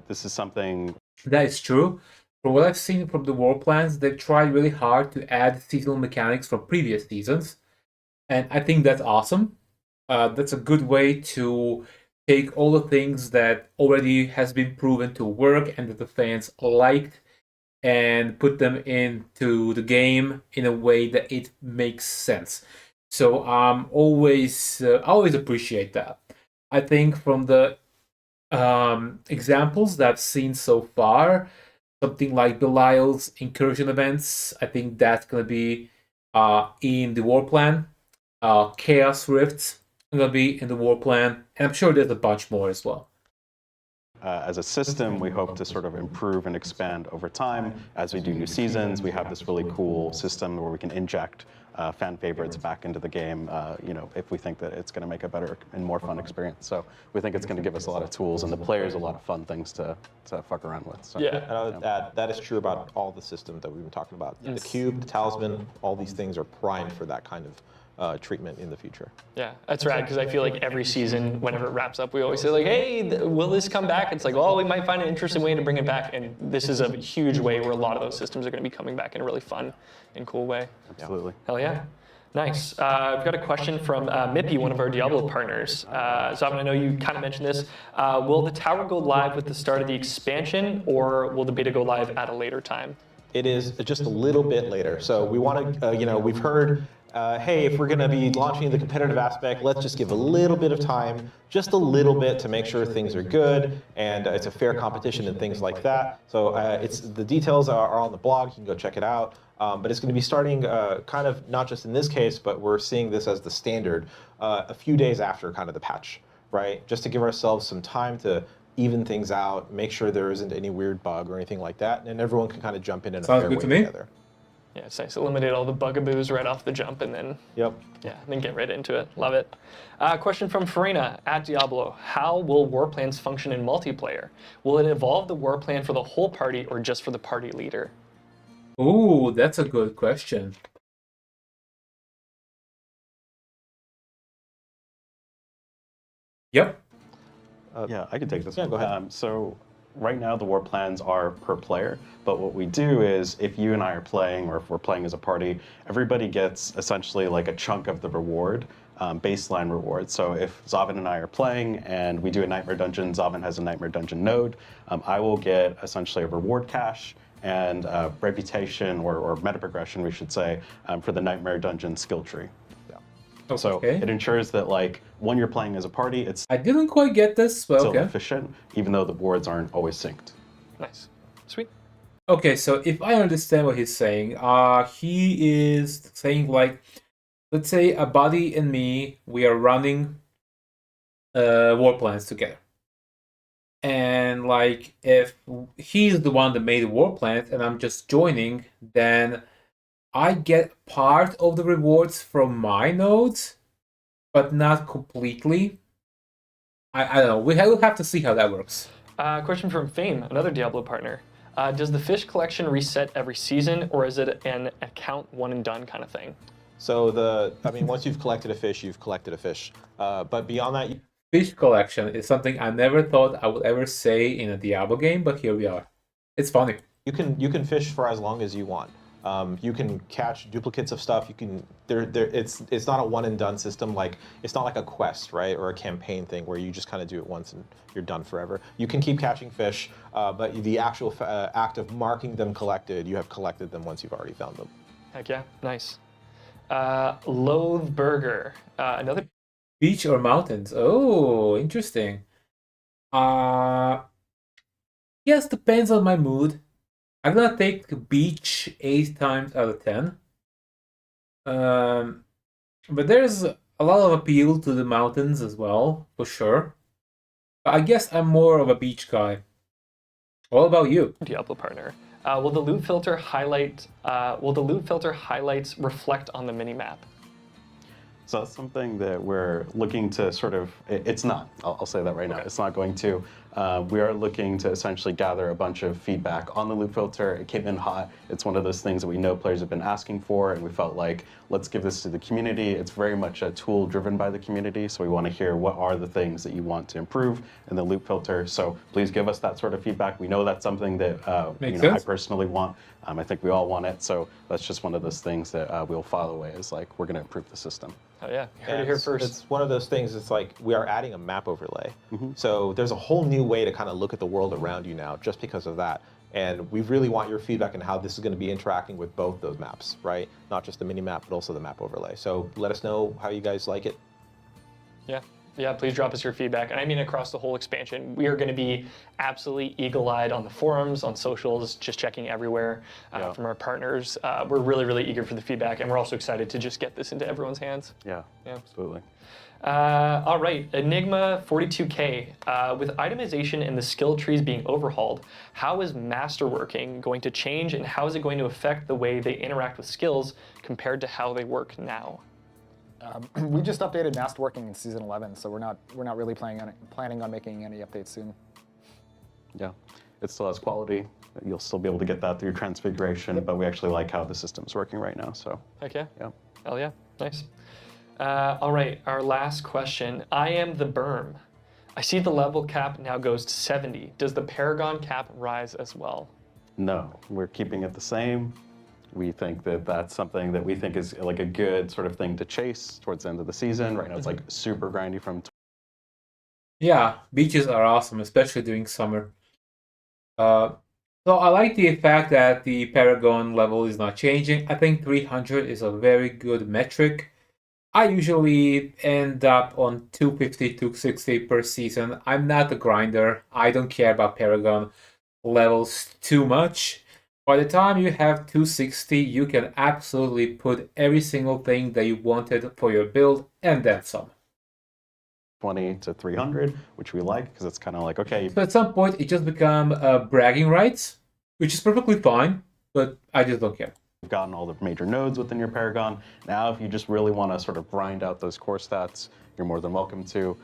this is something. That is true. From what I've seen from the war plans, they've tried really hard to add seasonal mechanics from previous seasons, and I think that's awesome. That's a good way to take all the things that already has been proven to work and that the fans liked and put them into the game in a way that it makes sense. So I always appreciate that. I think from the examples that I've seen so far, something like Belial's incursion events, I think that's gonna be in the war plan. Chaos Rifts gonna be in the war plan, and I'm sure there's a bunch more as well. As a system, we hope to sort of improve and expand over time. As we do new seasons, we have this really cool system where we can inject fan favorites back into the game, if we think that it's going to make a better and more fun experience. So we think it's going to give us a lot of tools and the players a lot of fun things to fuck around with. So, Yeah. And I would add, that is true about all the systems that we've been talking about. The cube, the talisman, all these things are primed for that kind of treatment in the future. Yeah, that's rad, because I feel like every season, whenever it wraps up, we always say like, hey, will this come back? It's like, well, we might find an interesting way to bring it back, and this is a huge way where a lot of those systems are going to be coming back in a really fun and cool way. Absolutely. Hell yeah. Nice. I've got a question from Mippy, one of our Diablo partners. Zavin, I know you kind of mentioned this. Will the tower go live with the start of the expansion, or will the beta go live at a later time? It is just a little bit later. So we want to, we've heard, hey, if we're going to be launching the competitive aspect, let's just give a little bit of time, just a little bit to make sure things are good and it's a fair competition and things like that. So the details are on the blog. You can go check it out. But it's going to be starting kind of not just in this case, but we're seeing this as the standard a few days after kind of the patch, right? Just to give ourselves some time to even things out, make sure there isn't any weird bug or anything like that, and everyone can kind of jump in a fair way together. Yeah, it's nice. Eliminate all the bugaboos right off the jump and then then get right into it. Love it. Question from Farina at Diablo. How will war plans function in multiplayer? Will it evolve the war plan for the whole party or just for the party leader? Ooh, that's a good question. Yep. Yeah, I can take this. Yeah, one. go ahead. So right now the war plans are per player, but what we do is if you and I are playing, or if we're playing as a party, everybody gets essentially like a chunk of the reward, baseline reward. So if Zavin and I are playing and we do a Nightmare Dungeon, Zavin has a Nightmare Dungeon node, I will get essentially a reward cache and reputation or meta progression, we should say, for the Nightmare Dungeon skill tree. So it ensures that, like, when you're playing as a party, it's I didn't quite get this, but still okay. efficient, even though the boards aren't always synced. Nice. Sweet. Okay, so if I understand what he's saying, he is saying, like, let's say a buddy and me, we are running war plans together. And, like, if he's the one that made the war plans and I'm just joining, then I get part of the rewards from my nodes, but not completely. I don't know. We'll have to see how that works. Question from Fame, another Diablo partner. Does the fish collection reset every season, or is it an account one and done kind of thing? So once you've collected a fish, you've collected a fish. But beyond that, Fish collection is something I never thought I would ever say in a Diablo game, but here we are. It's funny. you can fish for as long as you want. You can catch duplicates of stuff. You can it's not a one and done system. Like, it's not like a quest, right, or a campaign thing where you just kind of do it once and you're done forever. You can keep catching fish, but the actual act of marking them collected, you have collected them once you've already found them. Heck yeah, nice. Loathe Burger, another. Beach or mountains? Oh, interesting. Yes, depends on my mood. I'm gonna take the beach 8 times out of 10. But there's a lot of appeal to the mountains as well, for sure. But I guess I'm more of a beach guy. What about you? Diablo partner. Will the loot filter highlights reflect on the minimap? So that's something that we're looking to sort of, it's not, I'll say that right now, it's not going to. We are looking to essentially gather a bunch of feedback on the loop filter. It came in hot. It's one of those things that we know players have been asking for, and we felt like, let's give this to the community. It's very much a tool driven by the community, so we want to hear what are the things that you want to improve in the loop filter. So please give us that sort of feedback. We know that's something that I personally want. I think we all want it, so that's just one of those things that we'll follow away as like, we're going to improve the system. Oh yeah, you heard it here first. It's one of those things, it's like we are adding a map overlay. So there's a whole new way to kind of look at the world around you now just because of that. And we really want your feedback on how this is going to be interacting with both those maps, right? Not just the mini map, but also the map overlay. So let us know how you guys like it. Yeah, please drop us your feedback. And I mean across the whole expansion. We are going to be absolutely eagle-eyed on the forums, on socials, just checking everywhere from our partners. We're really, really eager for the feedback, and we're also excited to just get this into everyone's hands. Yeah, absolutely. All right, Enigma 42K. With itemization and the skill trees being overhauled, how is masterworking going to change, and how is it going to affect the way they interact with skills compared to how they work now? We just updated masterworking in season 11, so we're not really planning on making any updates soon. Yeah, it still has quality. You'll still be able to get that through transfiguration, but we actually like how the system's working right now. So. Heck yeah. Yeah. Hell yeah. Nice. All right, our last question. I am the berm. I see the level cap now goes to 70. Does the Paragon cap rise as well? No, we're keeping it the same. We think that that's something that we think is like a good sort of thing to chase towards the end of the season. Right now it's like super grindy from... Yeah, beaches are awesome, especially during summer. So I like the fact that the Paragon level is not changing. I think 300 is a very good metric. I usually end up on 250, 260 per season. I'm not a grinder. I don't care about Paragon levels too much. By the time you have 260, you can absolutely put every single thing that you wanted for your build and then some. 20 to 300, which we like because it's kind of like, okay. So at some point, it just become bragging rights, which is perfectly fine, but I just don't care. You've gotten all the major nodes within your Paragon. Now, if you just really want to sort of grind out those core stats, you're more than welcome to.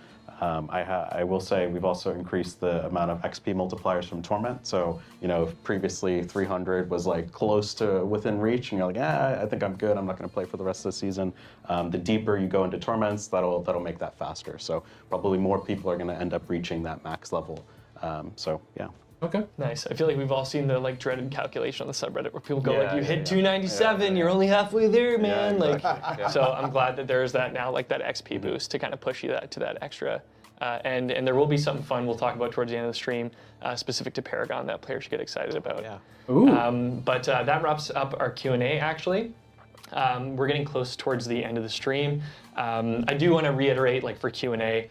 I will say we've also increased the amount of XP multipliers from Torment. So, you know, if previously 300 was like close to within reach, and you're like, I think I'm good. I'm not going to play for the rest of the season. The deeper you go into Torments, that'll make that faster. So probably more people are going to end up reaching that max level. So yeah. Okay. Nice. I feel like we've all seen the like dreaded calculation on the subreddit where people go like, you hit 297, you're only halfway there, man. Yeah, exactly. Like, so I'm glad that there's that now, like that XP boost to kind of push you to that extra. And there will be something fun we'll talk about towards the end of the stream, specific to Paragon that players should get excited about. Yeah. Ooh. But that wraps up our Q&A actually. We're getting close towards the end of the stream. I do want to reiterate, like for Q&A,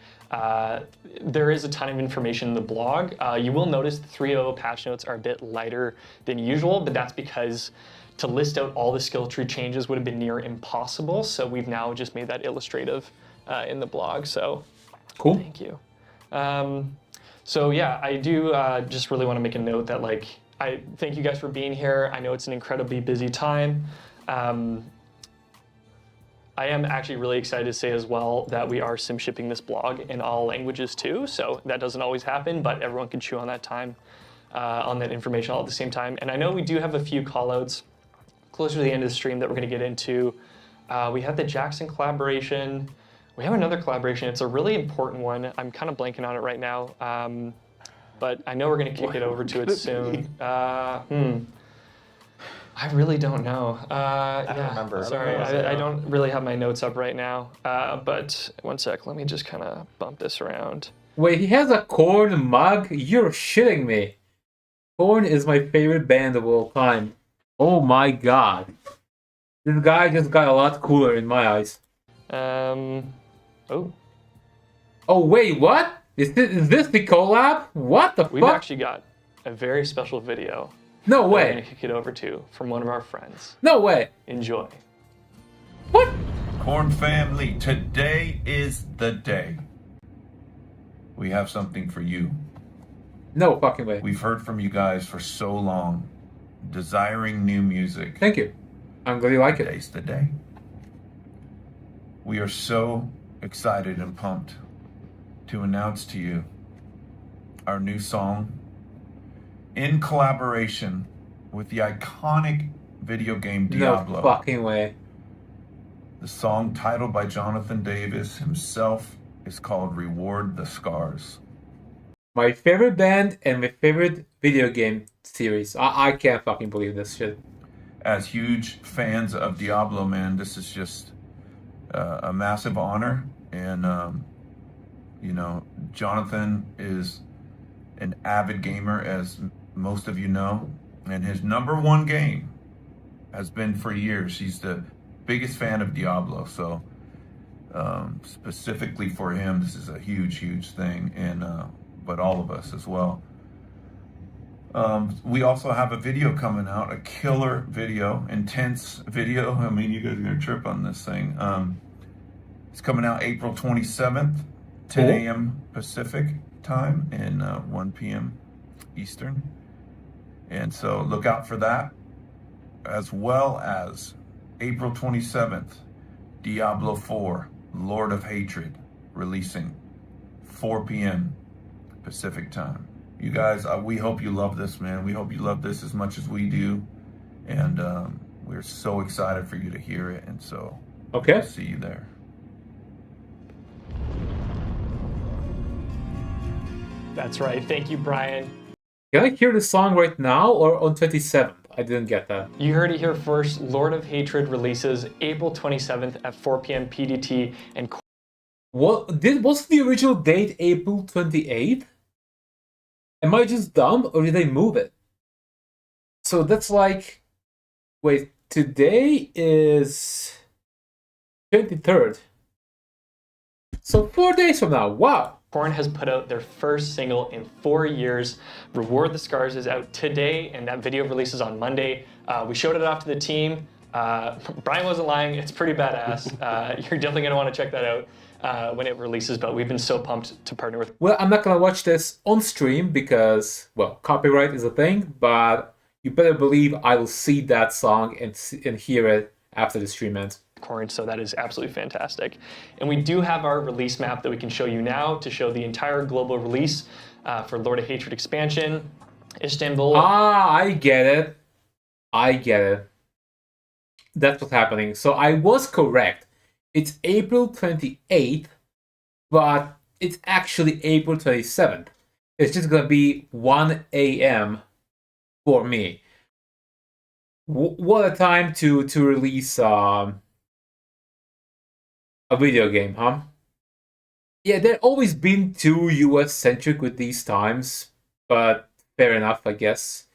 there is a ton of information in the blog. You will notice the 3.0 patch notes are a bit lighter than usual, but that's because to list out all the skill tree changes would have been near impossible. So we've now just made that illustrative in the blog. So cool. Thank you. So yeah, I do just really want to make a note that like, I thank you guys for being here. I know it's an incredibly busy time. I am actually really excited to say as well that we are sim shipping this blog in all languages too. So that doesn't always happen, but everyone can chew on that time, on that information all at the same time. And I know we do have a few call outs closer to the end of the stream that we're going to get into. We have the Jackson collaboration. We have another collaboration. It's a really important one. I'm kind of blanking on it right now. But I know we're going to kick it over to it soon. I really don't know. I don't remember. Sorry, I don't really have my notes up right now. But one sec, let me just kind of bump this around. Wait, he has a Korn mug? You're shitting me. Korn is my favorite band of all time. Oh my god. This guy just got a lot cooler in my eyes. Oh, wait, what? Is this the collab? What the fuck? We've actually got a very special video. No We're way. going to kick it over to from one of our friends. No way. Enjoy. What? Corn family, today is the day. We have something for you. No fucking way. We've heard from you guys for so long, desiring new music. Thank you. I'm glad you like it. Today's the day. We are so excited and pumped to announce to you our new song in collaboration with the iconic video game Diablo. No fucking way. The song, titled by Jonathan Davis himself, is called Reward the Scars. My favorite band and my favorite video game series. I can't fucking believe this shit. As huge fans of Diablo, man, this is just a massive honor. And, you know, Jonathan is an avid gamer, as most of you know. And his number one game has been for years. He's the biggest fan of Diablo. So specifically for him, this is a huge, huge thing. And but all of us as well. We also have a video coming out, a killer video, intense video. I mean, you guys are gonna trip on this thing. It's coming out April 27th, 10 a.m. Pacific time and 1 p.m. Eastern. And so look out for that, as well as April 27th, Diablo 4, Lord of Hatred, releasing 4 p.m. Pacific time. You guys, we hope you love this, man. We hope you love this as much as we do. And we're so excited for you to hear it. And so, okay, we'll see you there. That's right. Thank you, Brian. Can I hear the song right now or on 27th? I didn't get that. You heard it here first. Lord of Hatred releases April 27th at 4 p.m. PDT. And was the original date April 28th? Am I just dumb, or did they move it? So that's like, wait, today is 23rd. So 4 days from now. Wow. Korn has put out their first single in 4 years. Reward the Scars is out today, and that video releases on Monday. We showed it off to the team. Brian wasn't lying. It's pretty badass. You're definitely going to want to check that out when it releases, but we've been so pumped to partner with. Well, I'm not going to watch this on stream because, well, copyright is a thing, but you better believe I will see that song and hear it after the stream ends. Korn, so that is absolutely fantastic. And we do have our release map that we can show you now to show the entire global release for Lord of Hatred expansion. Istanbul. I get it. That's what's happening. So I was correct. It's April 28th, but it's actually April 27th. It's just going to be 1 a.m. for me. What a time to release a video game, huh? Yeah, they've always been too US-centric with these times, but fair enough, I guess.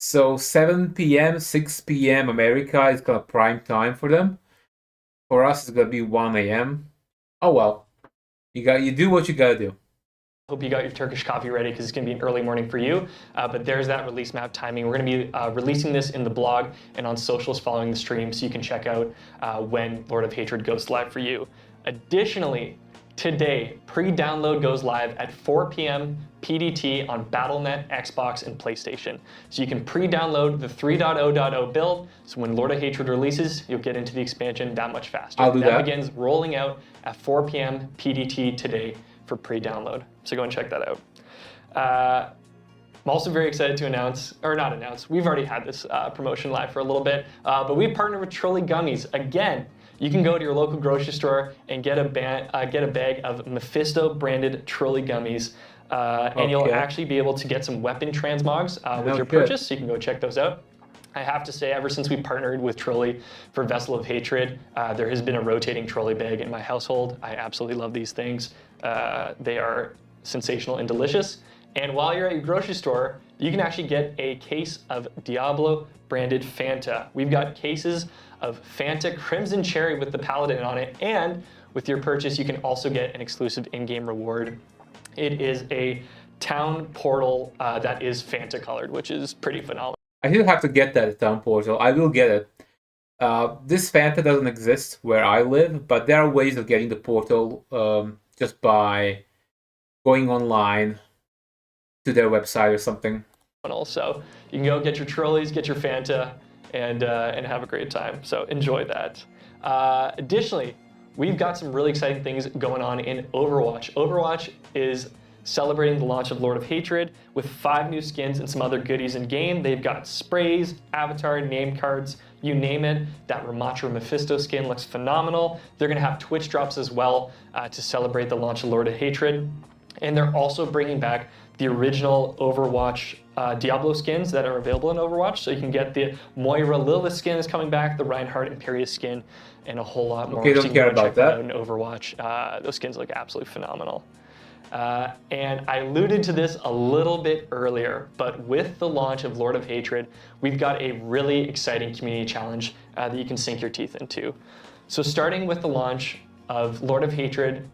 So 7 p.m., 6 p.m. America is kind of prime time for them. For us, it's gonna be 1 a.m. Oh well, you do what you gotta do. Hope you got your Turkish coffee ready because it's going to be an early morning for you. But there's that release map timing. We're going to be releasing this in the blog and on socials following the stream, so you can check out when Lord of Hatred goes live for you. Additionally, today, pre-download goes live at 4 p.m. PDT on Battle.net, Xbox, and PlayStation. So you can pre-download the 3.0.0 build, so when Lord of Hatred releases, you'll get into the expansion that much faster. I'll do that. That begins rolling out at 4 p.m. PDT today for pre-download. So go and check that out. I'm also very excited to announce, or not announce, we've already had this promotion live for a little bit, but we've partnered with Trolley Gummies. Again, you can go to your local grocery store and get a bag of Mephisto branded Trolley Gummies. And you'll actually be able to get some weapon transmogs with your purchase, so you can go check those out. I have to say, ever since we partnered with Trolley for Vessel of Hatred, there has been a rotating trolley bag in my household. I absolutely love these things. They are sensational and delicious. And while you're at your grocery store, you can actually get a case of Diablo branded Fanta. We've got cases of Fanta Crimson Cherry with the Paladin on it, and with your purchase, you can also get an exclusive in-game reward. It is a town portal that is Fanta colored, which is pretty phenomenal. I still have to get that town portal. I will get it. This Fanta doesn't exist where I live, but there are ways of getting the portal just by going online to their website or something. So you can go get your trolleys, get your Fanta, and have a great time. So enjoy that. Additionally, we've got some really exciting things going on in Overwatch. Overwatch is celebrating the launch of Lord of Hatred with 5 new skins and some other goodies in game. They've got sprays, avatar, name cards, you name it. That Ramatra Mephisto skin looks phenomenal. They're going to have Twitch drops as well to celebrate the launch of Lord of Hatred. And they're also bringing back the original Overwatch Diablo skins that are available in Overwatch. So you can get the Moira Lilith skin is coming back, the Reinhardt Imperius skin, and a whole lot more. Okay, don't so you care can about check that that. out in Overwatch. Those skins look absolutely phenomenal. And I alluded to this a little bit earlier, but with the launch of Lord of Hatred, we've got a really exciting community challenge that you can sink your teeth into. So starting with the launch of Lord of Hatred,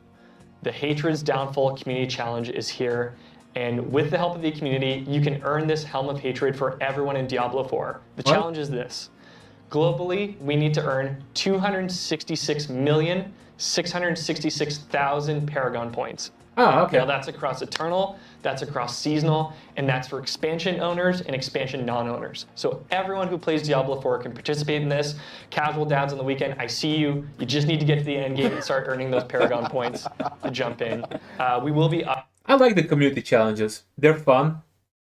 the Hatred's Downfall Community Challenge is here. And with the help of the community, you can earn this Helm of Hatred for everyone in Diablo 4. The challenge is this. Globally, we need to earn 266,666,000 Paragon points. Oh, okay. Now that's across Eternal, that's across Seasonal, and that's for expansion owners and expansion non-owners. So everyone who plays Diablo 4 can participate in this. Casual dads on the weekend, I see you. You just need to get to the end game and start earning those Paragon points to jump in. We will be I like the community challenges. They're fun.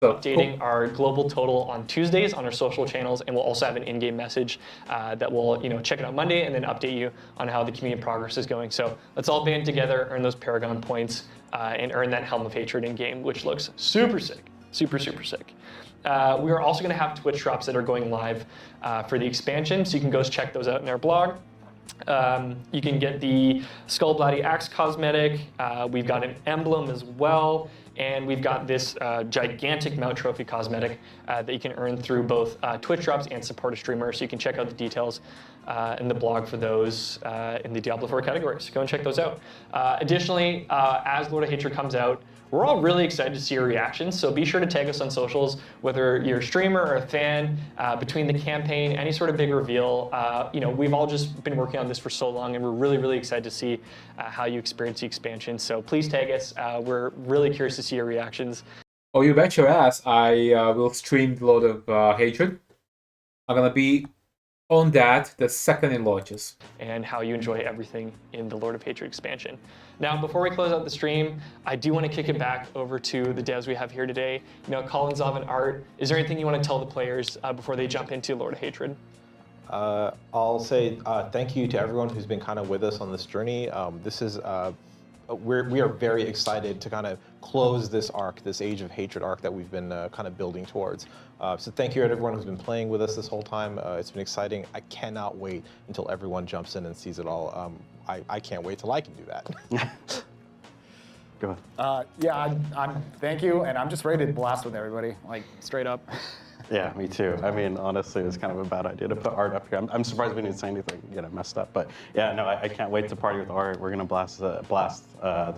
So, updating our global total on Tuesdays on our social channels, and we'll also have an in-game message that will, check it out Monday and then update you on how the community progress is going. So let's all band together, earn those Paragon points, and earn that Helm of Hatred in-game, which looks super sick, super sick. We are also going to have Twitch drops that are going live for the expansion, so you can go check those out in our blog. You can get the Skull Bloody Axe cosmetic. We've got an emblem as well. And we've got this gigantic Mount Trophy cosmetic that you can earn through both Twitch drops and support a streamer. So you can check out the details in the blog for those in the Diablo 4 categories. So go and check those out. Additionally, as Lord of Hatred comes out, we're all really excited to see your reactions, so be sure to tag us on socials, whether you're a streamer or a fan, between the campaign, any sort of big reveal. We've all just been working on this for so long, and we're really excited to see how you experience the expansion. So please tag us. We're really curious to see your reactions. Oh, you bet your ass. I will stream the Lord of Hatred. I'm going to be on that the second it launches. And how you enjoy everything in the Lord of Hatred expansion. Now, before we close out the stream, I do want to kick it back over to the devs we have here today. Colin, Zav, and Art, is there anything you want to tell the players before they jump into Lord of Hatred? I'll say thank you to everyone who's been kind of with us on this journey. We are very excited to kind of close this arc, this Age of Hatred arc that we've been kind of building towards. So thank you to everyone who's been playing with us this whole time. It's been exciting. I cannot wait until everyone jumps in and sees it all. I can't wait till I can do that. Go ahead. Thank you, and I'm just ready to blast with everybody, like straight up. Yeah, me too. I mean, honestly, it was kind of a bad idea to put Art up here. I'm surprised we didn't say anything, messed up. But yeah, no, I can't wait to party with Art. We're gonna blast the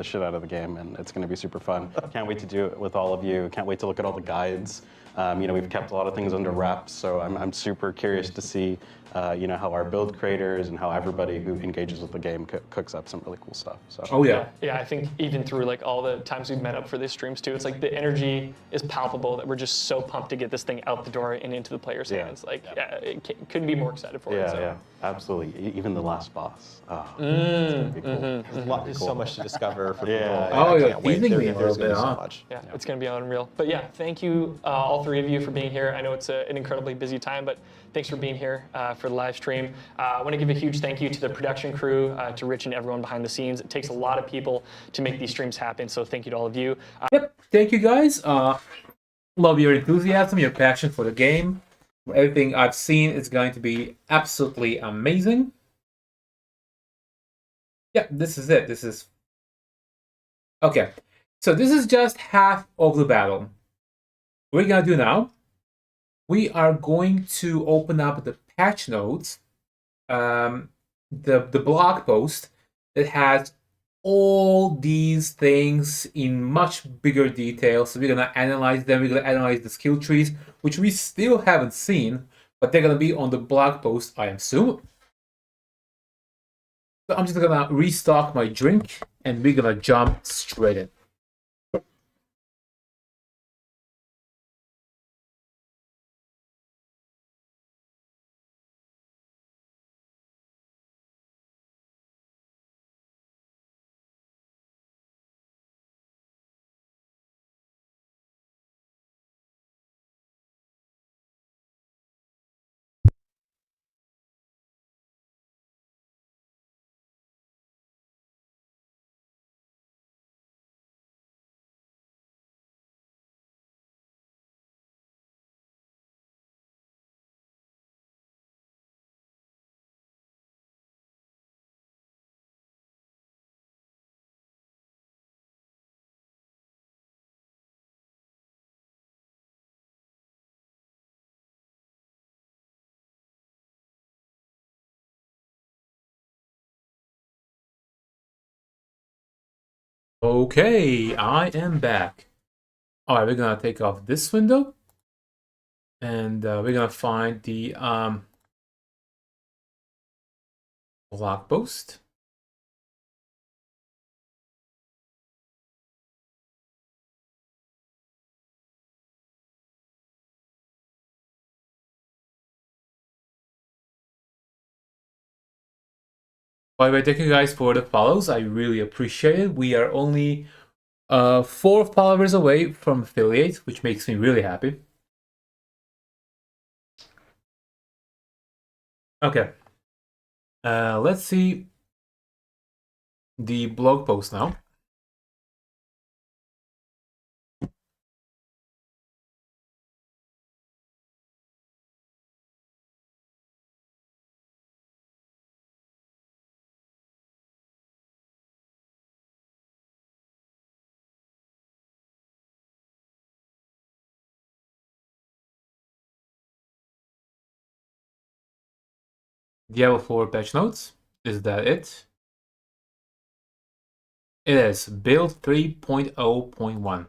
shit out of the game, and it's gonna be super fun. Can't wait to do it with all of you. Can't wait to look at all the guides. We've kept a lot of things under wraps, so I'm super curious to see, how our build creators and how everybody who engages with the game cooks up some really cool stuff. So. Oh yeah. Yeah, I think even through all the times we've met up for these streams too, it's like the energy is palpable that we're just so pumped to get this thing out the door and into the players' hands. Couldn't be more excited for it. So. Yeah, absolutely. Even the last boss. There's so much to discover for people. Oh, I yeah. can't wait. Teasing me a There's little going to bit, be so huh? much. Yeah, it's going to be unreal. But yeah, thank you, all 3 of you, for being here. I know it's an incredibly busy time, but thanks for being here for the live stream. I want to give a huge thank you to the production crew, to Rich and everyone behind the scenes. It takes a lot of people to make these streams happen, so thank you to all of you. Yep. Thank you guys. Love your enthusiasm, your passion for the game. Everything I've seen is going to be absolutely amazing. Yeah, this is it. Okay. So this is just half of the battle. What we're going to do now, we are going to open up the patch notes, the blog post that has all these things in much bigger detail. So we're going to analyze them. We're going to analyze the skill trees, which we still haven't seen, but they're going to be on the blog post, I assume. So I'm just going to restock my drink, and we're going to jump straight in. Okay, I am back. Alright, we're gonna take off this window. And we're gonna find the blog post. By the way, thank you guys for the follows. I really appreciate it. We are only 4 followers away from affiliate, which makes me really happy. Okay. Let's see the blog post now. Diablo 4 patch notes. Is that it? It is build 3.0.1.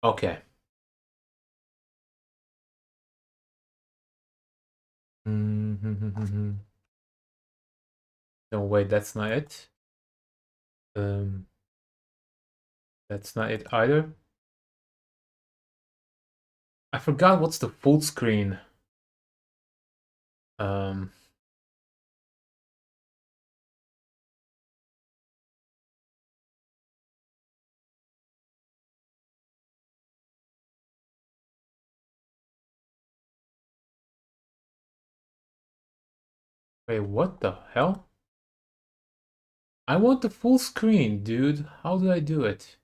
Okay. No, wait, that's not it. That's not it either. I forgot what's the full screen. Wait, what the hell? I want the full screen, dude. How do I do it?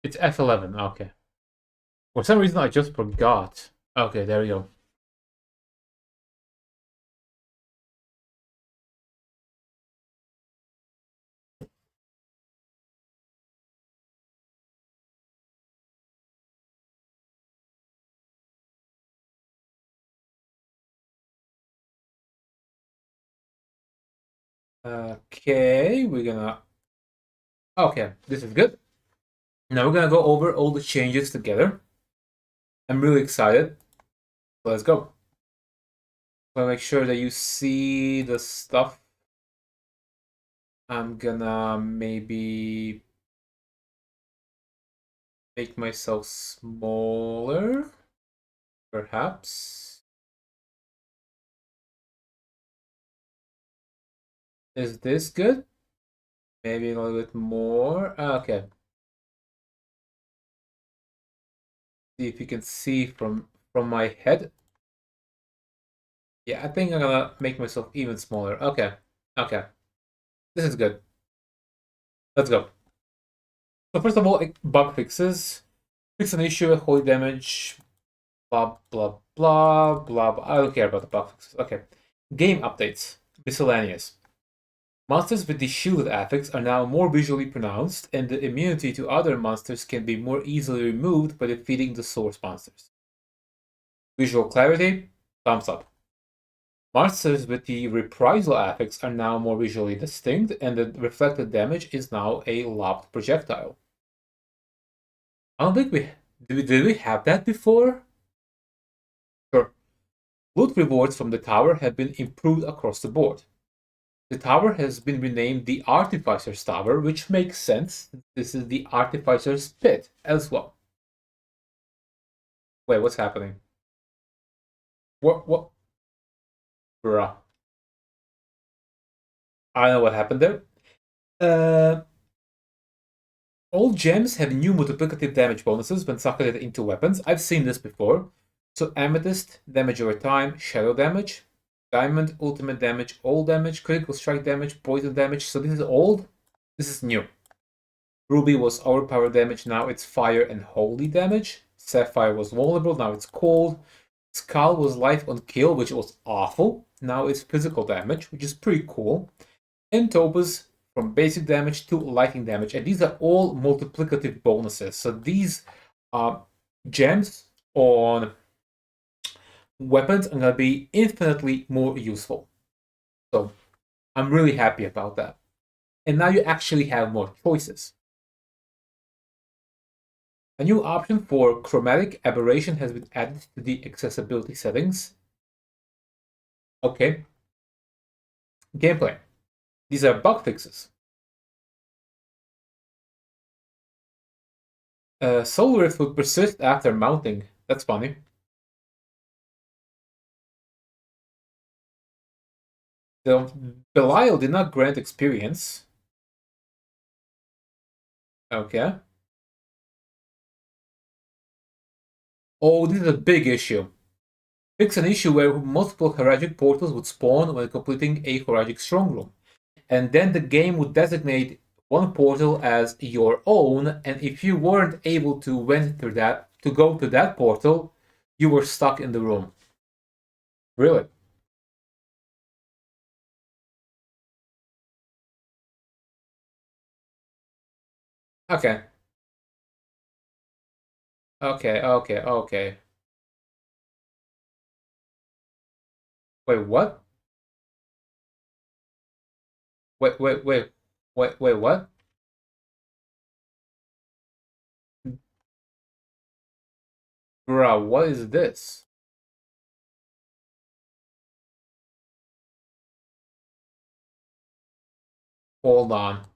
It's F11. Okay. For some reason, I just forgot. Okay, there we go. Okay, we're gonna... Okay, this is good. Now we're gonna go over all the changes together. I'm really excited. Let's go. I'll make sure that you see the stuff. I'm gonna maybe make myself smaller, perhaps. Is this good? Maybe a little bit more. Okay. See if you can see from my head. Yeah, I think I'm gonna make myself even smaller. Okay. Okay. This is good. Let's go. So first of all, bug fixes. Fix an issue, holy damage, blah, blah, blah, blah, blah. I don't care about the bug fixes. Okay. Game updates. Miscellaneous. Monsters with the shielded affix are now more visually pronounced, and the immunity to other monsters can be more easily removed by defeating the source monsters. Visual clarity, thumbs up. Monsters with the reprisal affix are now more visually distinct, and the reflected damage is now a lobbed projectile. I don't think did we have that before? Sure. Loot rewards from the tower have been improved across the board. The tower has been renamed the Artificer's Tower, which makes sense. This is the Artificer's Pit as well. Wait, what's happening? What? Bruh. I don't know what happened there. All gems have new multiplicative damage bonuses when socketed into weapons. I've seen this before. So Amethyst, damage over time, Shadow damage. Diamond, ultimate damage, all damage, critical strike damage, poison damage. So this is old, this is new. Ruby was overpowered damage, now it's fire and holy damage. Sapphire was vulnerable, now it's cold. Skull was life on kill, which was awful. Now it's physical damage, which is pretty cool. And Topaz from basic damage to lightning damage. And these are all multiplicative bonuses. So these gems on weapons are going to be infinitely more useful. So I'm really happy about that. And now you actually have more choices. A new option for chromatic aberration has been added to the accessibility settings. Okay. Gameplay. These are bug fixes. Soul Rift would persist after mounting. That's funny. The Belial did not grant experience. Okay. Oh, this is a big issue. Fix an issue where multiple Horagic portals would spawn when completing a Horagic Strongroom. And then the game would designate one portal as your own, and if you weren't able to go to that portal, you were stuck in the room. Really? Okay. Okay. Wait, what? Wait, what? Bruh, what is this? Hold on.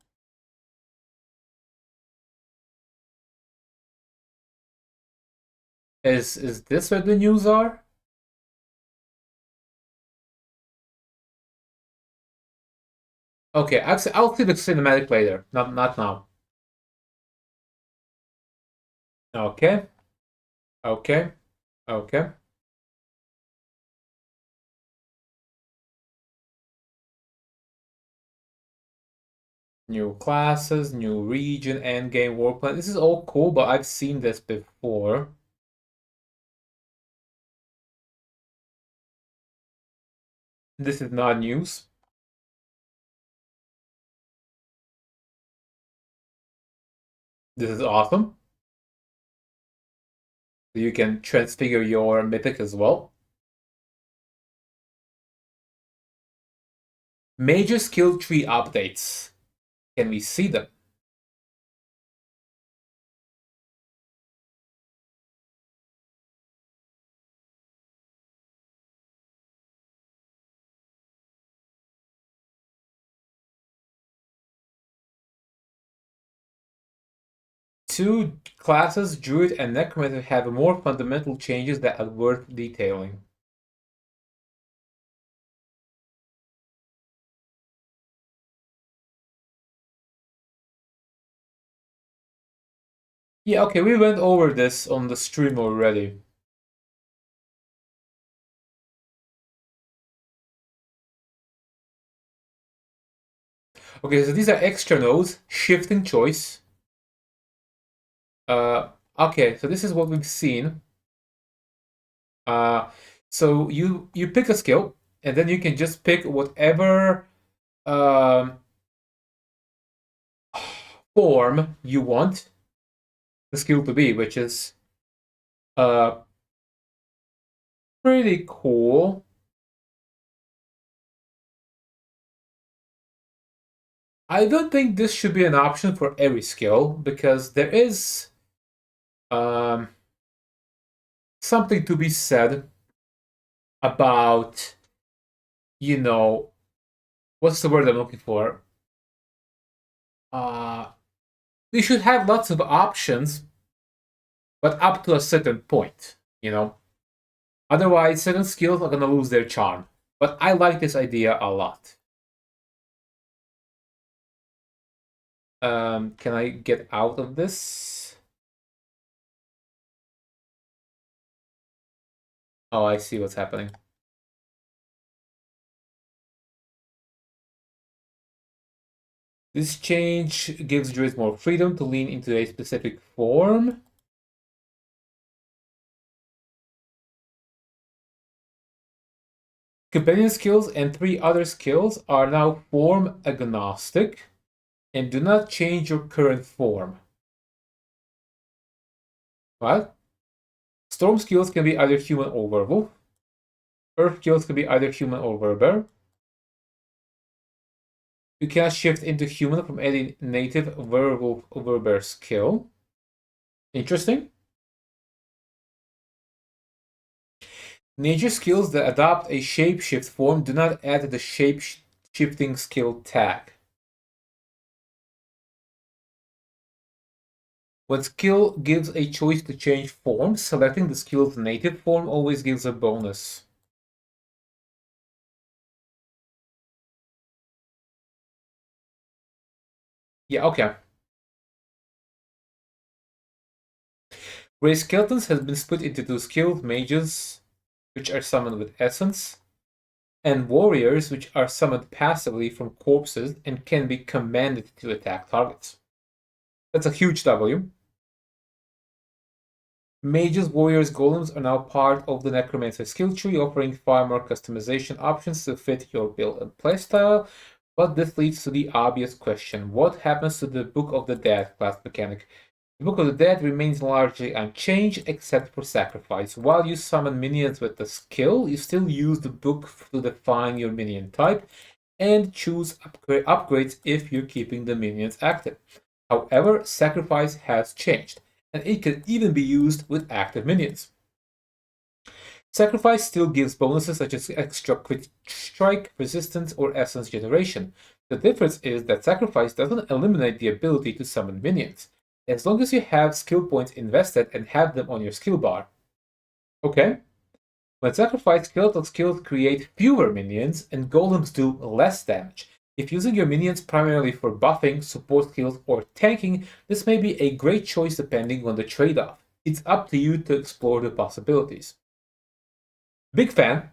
Is this what the news are? Okay, I'll see the cinematic later. Not now. Okay. Okay. Okay. New classes, new region, endgame war plan. This is all cool, but I've seen this before. This is not news. This is awesome. You can transfigure your mythic as well. Major skill tree updates. Can we see them? Two classes, Druid and Necromancer, have more fundamental changes that are worth detailing. Yeah, okay, we went over this on the stream already. Okay, so these are extra nodes, shifting choice. Okay, so this is what we've seen. So you pick a skill, and then you can just pick whatever form you want the skill to be, which is pretty cool. I don't think this should be an option for every skill, because there is something to be said about, what's the word I'm looking for? We should have lots of options, but up to a certain point, Otherwise, certain skills are gonna lose their charm. But I like this idea a lot. Can I get out of this? Oh, I see what's happening. This change gives druids more freedom to lean into a specific form. Companion skills and 3 other skills are now form agnostic and do not change your current form. What? Storm skills can be either human or werewolf. Earth skills can be either human or werewolf. You cannot shift into human from any native werewolf or werewolf skill. Interesting. Nature skills that adopt a shapeshift form do not add the shape-shifting skill tag. When skill gives a choice to change form, selecting the skill's native form always gives a bonus. Yeah, okay. Gray Skeletons has been split into two skills, mages, which are summoned with essence, and warriors, which are summoned passively from corpses and can be commanded to attack targets. That's a huge W. Mages, warriors, golems are now part of the Necromancer skill tree, offering far more customization options to fit your build and playstyle. But this leads to the obvious question: what happens to the Book of the Dead class mechanic? The Book of the Dead remains largely unchanged except for sacrifice. While you summon minions with the skill, you still use the book to define your minion type and choose upgrades if you're keeping the minions active. However, sacrifice has changed, and it can even be used with active minions. Sacrifice still gives bonuses such as extra quick strike, resistance, or essence generation. The difference is that Sacrifice doesn't eliminate the ability to summon minions, as long as you have skill points invested and have them on your skill bar. Okay? When Sacrifice, skeletal skills create fewer minions, and golems do less damage. If using your minions primarily for buffing, support skills, or tanking, this may be a great choice depending on the trade-off. It's up to you to explore the possibilities. Big fan.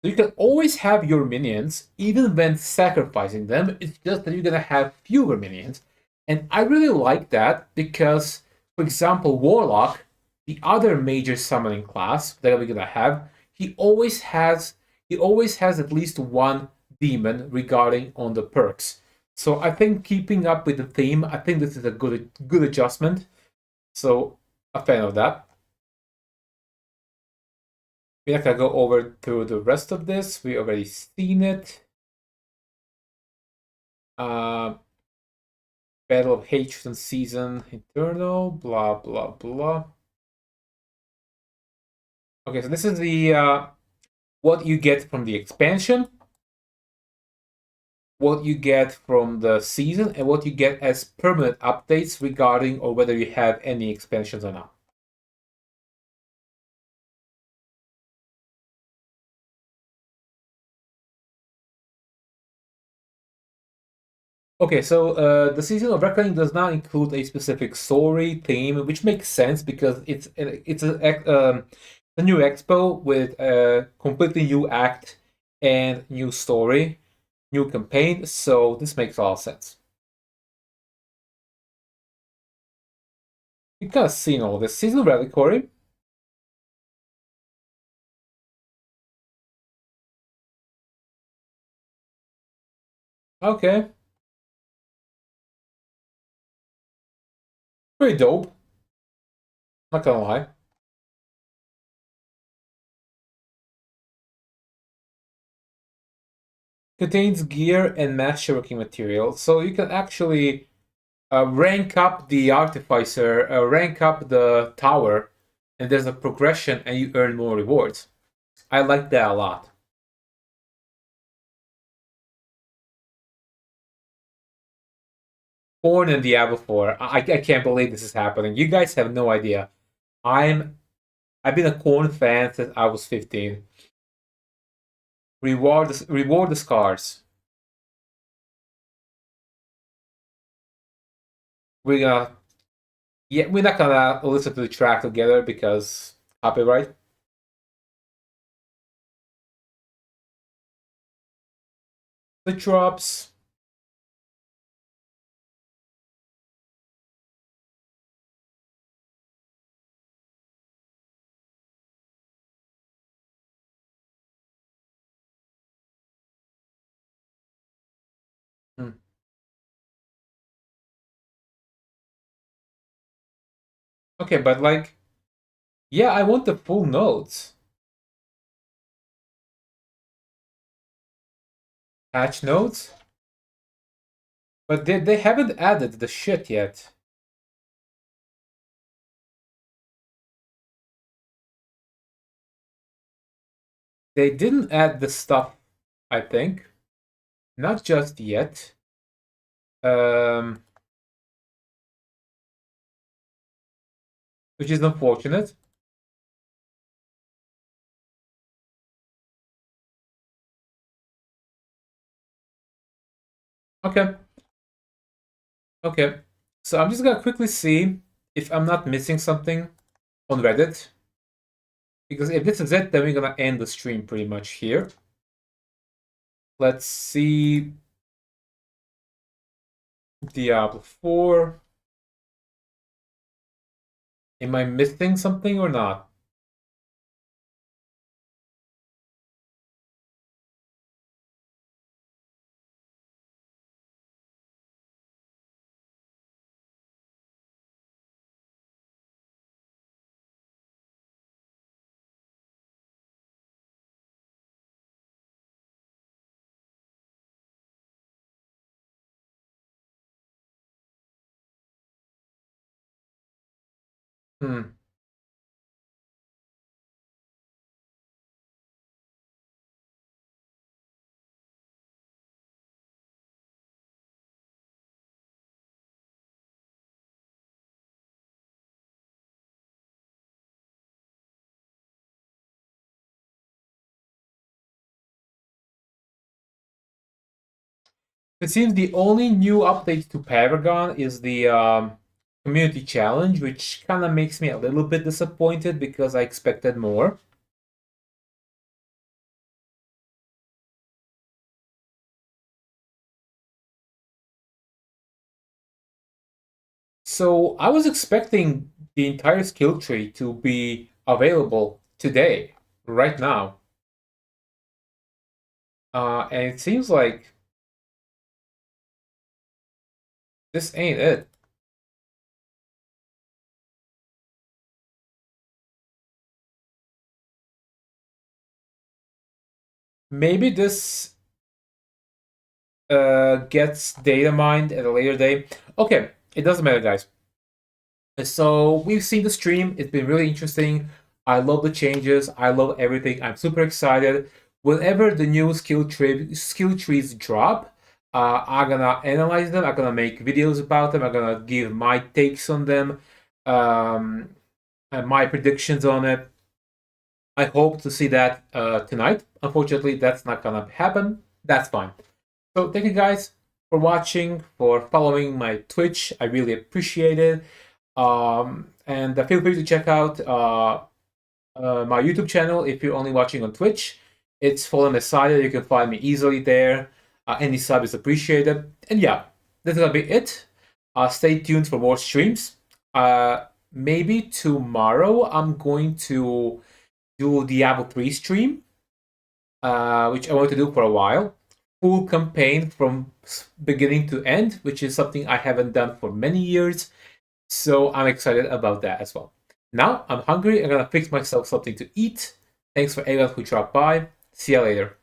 So you can always have your minions, even when sacrificing them. It's just that you're gonna have fewer minions. And I really like that because, for example, Warlock, the other major summoning class that we're gonna have, he always has at least one demon regarding on the perks. So I think keeping up with the theme, I think this is a good adjustment. So a fan of that. We're not gonna go over through the rest of this. We already seen it. Battle of Hatred and Season Eternal, blah blah blah. Okay, so this is the what you get from the expansion, what you get from the season, and what you get as permanent updates regarding or whether you have any expansions or not. Okay, so the Season of Reckoning does not include a specific story theme, which makes sense because it's a new expo with a completely new act and new story, new campaign. So this makes a lot of sense. You kind of seen all this. Season of Reliquary. Okay. Pretty dope. Not gonna lie. Contains gear and mass-shirking material, so you can actually rank up the artificer, rank up the tower, and there's a progression, and you earn more rewards. I like that a lot. Corn and Diablo 4. I can't believe this is happening. You guys have no idea. I've been a Corn fan since I was 15. Reward the scars. We're not gonna listen to the track together because copyright. The drops. Hmm. Okay, but like Yeah, I want the full nodes. Patch nodes? But they haven't added the shit yet. They didn't add the stuff, I think. Not just yet. Which is unfortunate. Okay. Okay. So I'm just gonna quickly see if I'm not missing something on Reddit. Because if this is it, then we're gonna end the stream pretty much here. Let's see. Diablo 4. Am I missing something or not? Hmm. It seems the only new update to Paragon is the community challenge, which kind of makes me a little bit disappointed because I expected more. So I was expecting the entire skill tree to be available today, right now. And it seems like this ain't it. Maybe this gets data mined at a later date. Okay, it doesn't matter, guys. So we've seen the stream. It's been really interesting. I love the changes. I love everything. I'm super excited. Whenever the new skill trees drop, I'm gonna analyze them. I'm gonna make videos about them. I'm gonna give my takes on them, and my predictions on it. I hope to see that tonight. Unfortunately, that's not gonna happen. That's fine. So thank you guys for watching, for following my Twitch. I really appreciate it. And feel free to check out my YouTube channel if you're only watching on Twitch. It's Fallen Messiah. You can find me easily there. Any sub is appreciated. And yeah, that's gonna be it. Stay tuned for more streams. Maybe tomorrow I'm going to do Diablo 3 stream, which I want to do for a while. Full campaign from beginning to end, which is something I haven't done for many years. So I'm excited about that as well. Now I'm hungry. I'm gonna fix myself something to eat. Thanks for everyone who dropped by. See ya later.